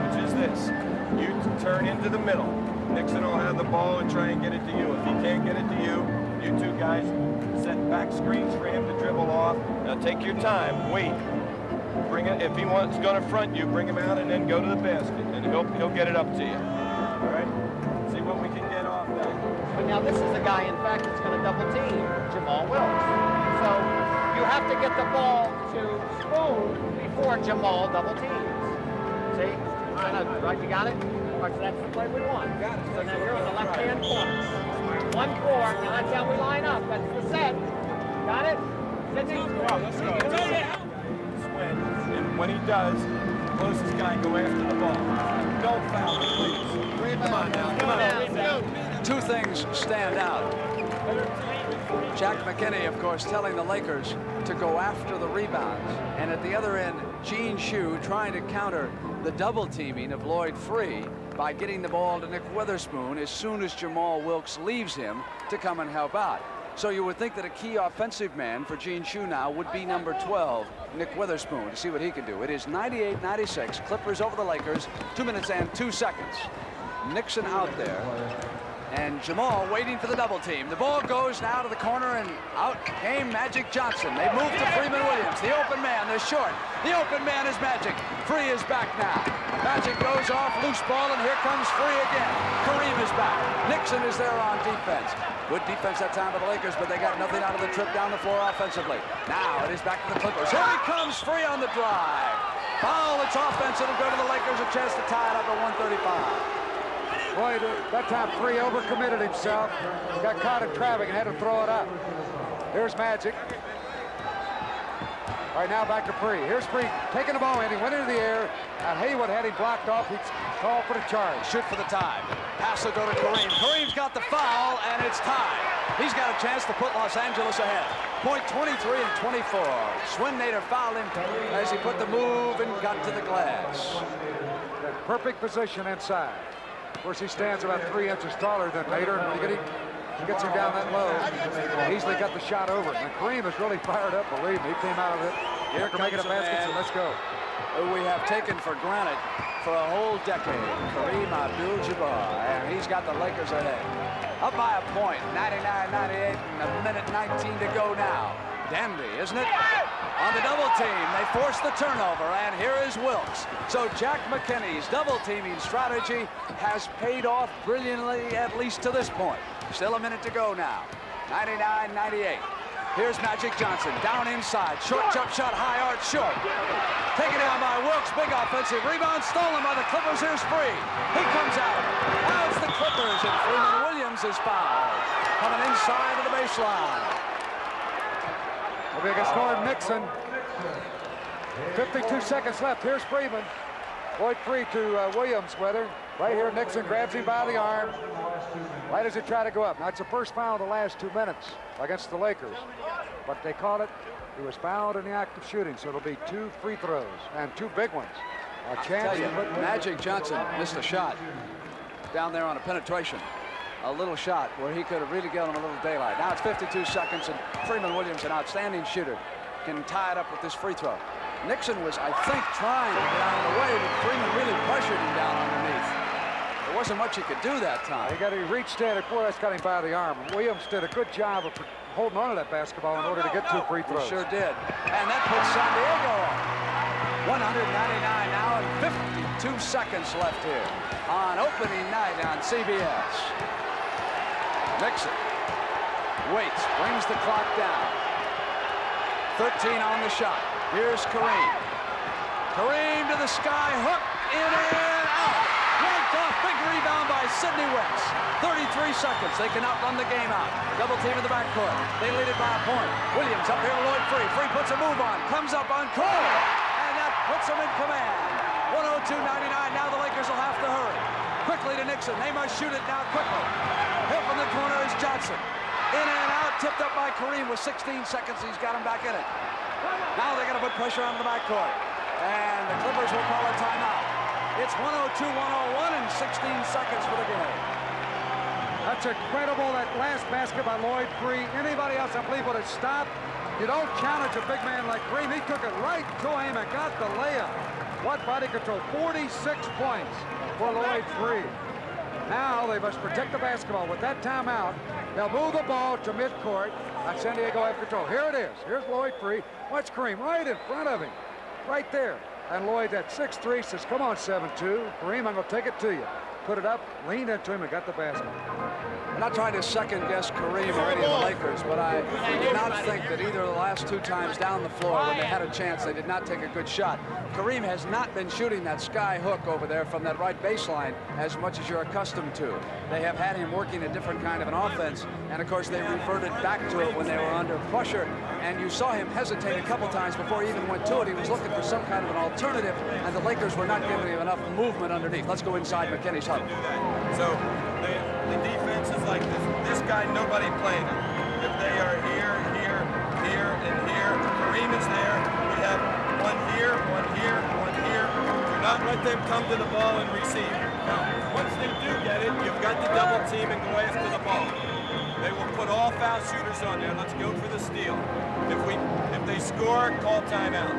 which is this. You turn into the middle. Nixon will have the ball and try and get it to you. If he can't get it to you, you 2 guys set back screens for him to dribble off. Now take your time, wait. Bring it, if he wants going to front you, bring him out and then go to the basket, and he'll get it up to you. All right? See what we can get off that. But now this is a guy, in fact, that's going to double team Jamal Wilkes. So you have to get the ball to Spoon before Jamal double teams. See? Right, you got it? Right, so that's the play we want. Got it. So now you're on the left-hand corner. 1-4. Now that's how we line up. That's the set. Got it? Sidney? Let's go. And when he does, the closest guy go after the ball. Don't foul me, please. Come on now. Come on. 2 things stand out. Jack McKinney, of course, telling the Lakers to go after the rebounds. And at the other end, Gene Shue trying to counter the double teaming of Lloyd Free by getting the ball to Nick Witherspoon as soon as Jamal Wilkes leaves him to come and help out. So you would think that a key offensive man for Gene Shue now would be number 12, Nick Witherspoon to see what he can do. It is 98-96. Clippers over the Lakers. 2 minutes and 2 seconds. Nixon out there. And Jamal waiting for the double team. The ball goes now to the corner, and out came Magic Johnson. They move to Freeman Williams. The open man, they're short. The open man is Magic. Free is back now. Magic goes off, loose ball, and here comes Free again. Kareem is back. Nixon is there on defense. Good defense that time by the Lakers, but they got nothing out of the trip down the floor offensively. Now it is back to the Clippers. Here he comes, Free on the drive. Foul, it's offense. It'll go to the Lakers, a chance to tie it up at 135. Boy, that time Free overcommitted himself. Got caught in traffic and had to throw it up. Here's Magic. Right now back to Free. Here's Free taking the ball in. He went into the air. And Haywood had him blocked off. He's called for the charge. Shoot for the tie. Pass will go to Kareem. Kareem's got the foul, and it's tied. He's got a chance to put Los Angeles ahead. Point 23 and 24. Swinnator fouled him as he put the move and got to the glass. Perfect position inside. Of course, he stands about 3 inches taller than Nader, and when he gets him down that low, easily got the shot over. And Kareem is really fired up, believe me. He came out of it. Here to make it a basket, so let's go. Who we have taken for granted for a whole decade, Kareem Abdul-Jabbar, and he's got the Lakers ahead. Up by a point, 99-98, and a minute 19 to go now. Dandy, isn't it? On the double team, they force the turnover, and here is Wilkes. So Jack McKinney's double teaming strategy has paid off brilliantly, at least to this point. Still a minute to go now. 99-98. Here's Magic Johnson down inside. Short jump shot, high arch, short. Taken down by Wilkes. Big offensive rebound stolen by the Clippers. Here's Free. He comes out. Now it's the Clippers, and Freeman Williams is fouled. Coming inside of the baseline. Will be against Norm Nixon. 52 seconds left. Here's Freeman. Lloyd Free to Williams with her. Right here, Nixon grabs him by the arm. Right as he try to go up. Now, it's the first foul in the last 2 minutes against the Lakers. But they call it, he was fouled in the act of shooting, so it'll be 2 free throws and 2 big ones. A chance to put Magic Johnson missed a shot down there on a penetration. A little shot where he could have really given him a little daylight. Now it's 52 seconds, and Freeman Williams, an outstanding shooter, can tie it up with this free throw. Nixon was, I think, trying to get out of the way, but Freeman really pressured him down underneath. There wasn't much he could do that time. He reached in, and boy, that's got him by the arm. Williams did a good job of holding on to that basketball in order to get 2 free throws. He sure did. And that puts San Diego on. 199 now and 52 seconds left here on opening night on CBS. Nixon waits, brings the clock down. 13 on the shot. Here's Kareem. Kareem to the sky, hook, in and out. Yanked off, big rebound by Sidney Wicks. 33 seconds, they can outrun the game out. Double team in the backcourt. They lead it by a point. Williams up here, Lloyd Free. Free puts a move on, comes up on Cole, and that puts him in command. 102-99, now the Lakers will have to hurry. Quickly to Nixon, they must shoot it now quickly. Hit from the corner is Johnson. In and out, tipped up by Kareem with 16 seconds. He's got him back in it. Now they're going to put pressure on the backcourt. And the Clippers will call a timeout. It's 102-101 and 16 seconds for the game. That's incredible, that last basket by Lloyd Free. Anybody else, I believe, would have stopped. You don't challenge a big man like Kareem. He took it right to him and got the layup. What body control? 46 points for Lloyd Free. Now they must protect the basketball. With that timeout, they'll move the ball to midcourt. And San Diego have control. Here it is. Here's Lloyd Free. Watch Kareem right in front of him. Right there. And Lloyd at 6'3" says, come on, 7'2". Kareem, I'm going to take it to you. Put it up, leaned into him, and got the basket. I'm not trying to second-guess Kareem or any of the Lakers, but I did not think that either of the last 2 times down the floor when they had a chance, they did not take a good shot. Kareem has not been shooting that sky hook over there from that right baseline as much as you're accustomed to. They have had him working a different kind of an offense, and of course they reverted back to it when they were under pressure, and you saw him hesitate a couple times before he even went to it. He was looking for some kind of an alternative, and the Lakers were not giving him enough movement underneath. Let's go inside McKinney's huddle. So the defense is like this. This guy, nobody playing him. If they are here, here, here, and here, Kareem is there. We have one here, one here, one here. Do not let them come to the ball and receive. Now, once they do get it, you've got to double team and go after the ball. They will put put all foul shooters on there. Let's go for the steal. If they score, call timeout.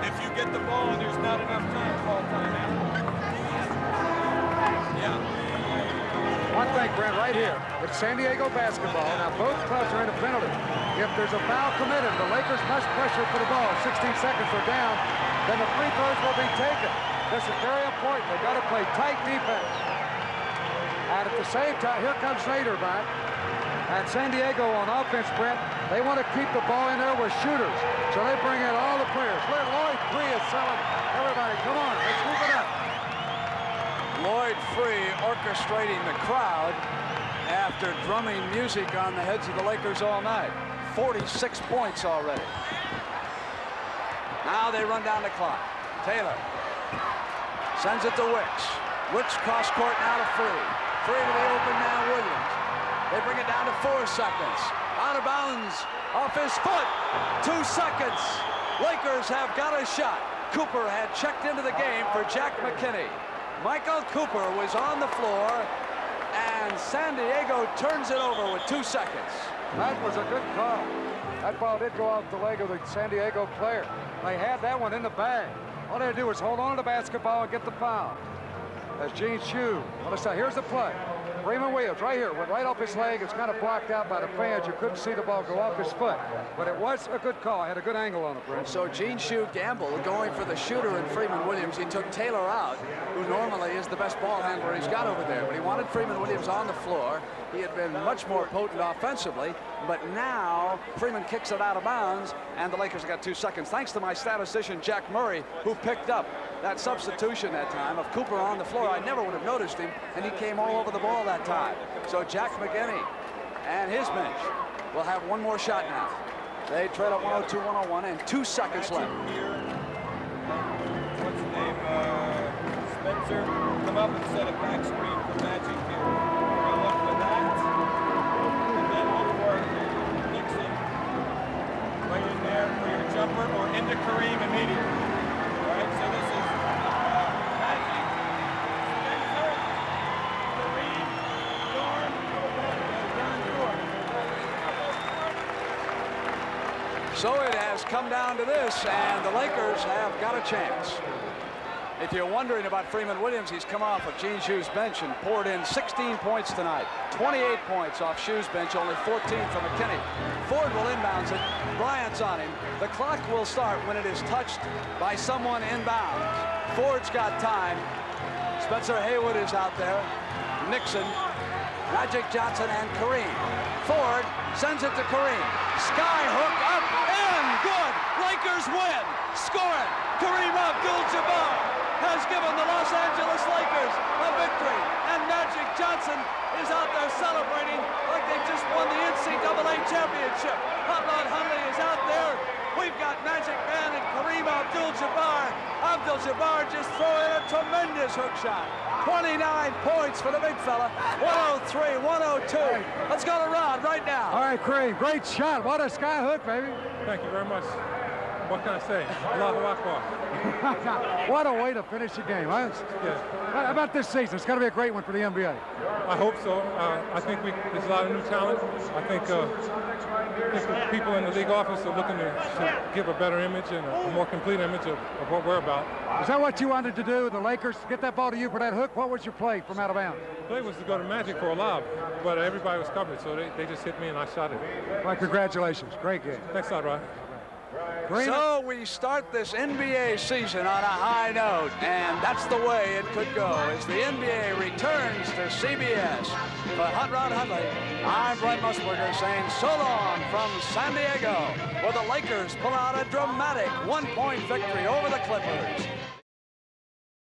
If you get the ball and there's not enough time, call timeout. Yeah. One thing, Brent, right here. It's San Diego basketball. Now, both clubs are in a penalty. If there's a foul committed, the Lakers must pressure for the ball. 16 seconds are down. Then the free throws will be taken. This is very important. They've got to play tight defense. And at the same time, here comes Nader back. And San Diego on offense, Brent, they want to keep the ball in there with shooters. So they bring in all the players. Lloyd Free is selling. Everybody, come on, let's move it up. Lloyd Free orchestrating the crowd after drumming music on the heads of the Lakers all night. 46 points already. Now they run down the clock. Taylor sends it to Wicks. Wicks cross court now to Free. Free to the open man, Williams. They bring it down to 4 seconds. Out of bounds, off his foot. 2 seconds. Lakers have got a shot. Cooper had checked into the game for Jack McKinney. Michael Cooper was on the floor, and San Diego turns it over with 2 seconds. That was a good call. That ball did go off the leg of the San Diego player. They had that one in the bag. All they had to do was hold on to the basketball and get the foul. As Gene Shue. Here's the play. Freeman Williams right here, went right off his leg. It's kind of blocked out by the fans. You couldn't see the ball go off his foot. But it was a good call. Had a good angle on it, Brent. So Gene Shue gambled going for the shooter in Freeman Williams. He took Taylor out, who normally is the best ball handler he's got over there. But he wanted Freeman Williams on the floor. He had been much more potent offensively. But now Freeman kicks it out of bounds, and the Lakers have got 2 seconds. Thanks to my statistician, Jack Murray, who picked up that substitution that time of Cooper on the floor. I never would have noticed him, and he came all over the ball that time. So Jack McKinney and his bench will have one more shot now. They trail at 102-101 and 2 seconds left. Here. What's his name? Spencer. Come up and set a back screen for Magic here. We're going to look for that. And then look for Nixon. Right in there for your jumper or into Kareem immediately. All right, so this is Magic, Spencer, Kareem, Dorn, John Dorn. So it has come down to this, and the Lakers have got a chance. If you're wondering about Freeman Williams, he's come off of Gene Shue's bench and poured in 16 points tonight. 28 points off Shue's bench, only 14 for McKinney. Ford will inbounds it. Bryant's on him. The clock will start when it is touched by someone inbounds. Ford's got time. Spencer Haywood is out there. Nixon, Magic Johnson, and Kareem. Ford sends it to Kareem. Sky hook up and good. Lakers win. Scoring. Kareem Abdul-Jabbar has given the Los Angeles Lakers a victory, and Magic Johnson is out there celebrating like they just won the NCAA championship. Hot Rod Hundley is out there. We've got Magic Man and Kareem Abdul-Jabbar. Abdul-Jabbar just throwing a tremendous hook shot. 29 points for the big fella. 103, 102. Let's go to Rod right now. All right, Kareem, great shot. What a sky hook, baby. Thank you very much. What can I say? Allahu Akbar. What a way to finish the game, huh? Yes. How about this season? It's going to be a great one for the NBA. I hope so. I think there's a lot of new talent. I think the people in the league office are looking to give a better image and a more complete image of what we're about. Is that what you wanted to do, the Lakers, get that ball to you for that hook? What was your play from out of bounds? The play was to go to Magic for a lob, but everybody was covered, so they just hit me and I shot it. Well, congratulations. Great game. Thanks a lot, Rod. So we start this NBA season on a high note, and that's the way it could go as the NBA returns to CBS. For Hot Rod Hundley, I'm Brent Musburger saying so long from San Diego, where the Lakers pull out a dramatic one-point victory over the Clippers.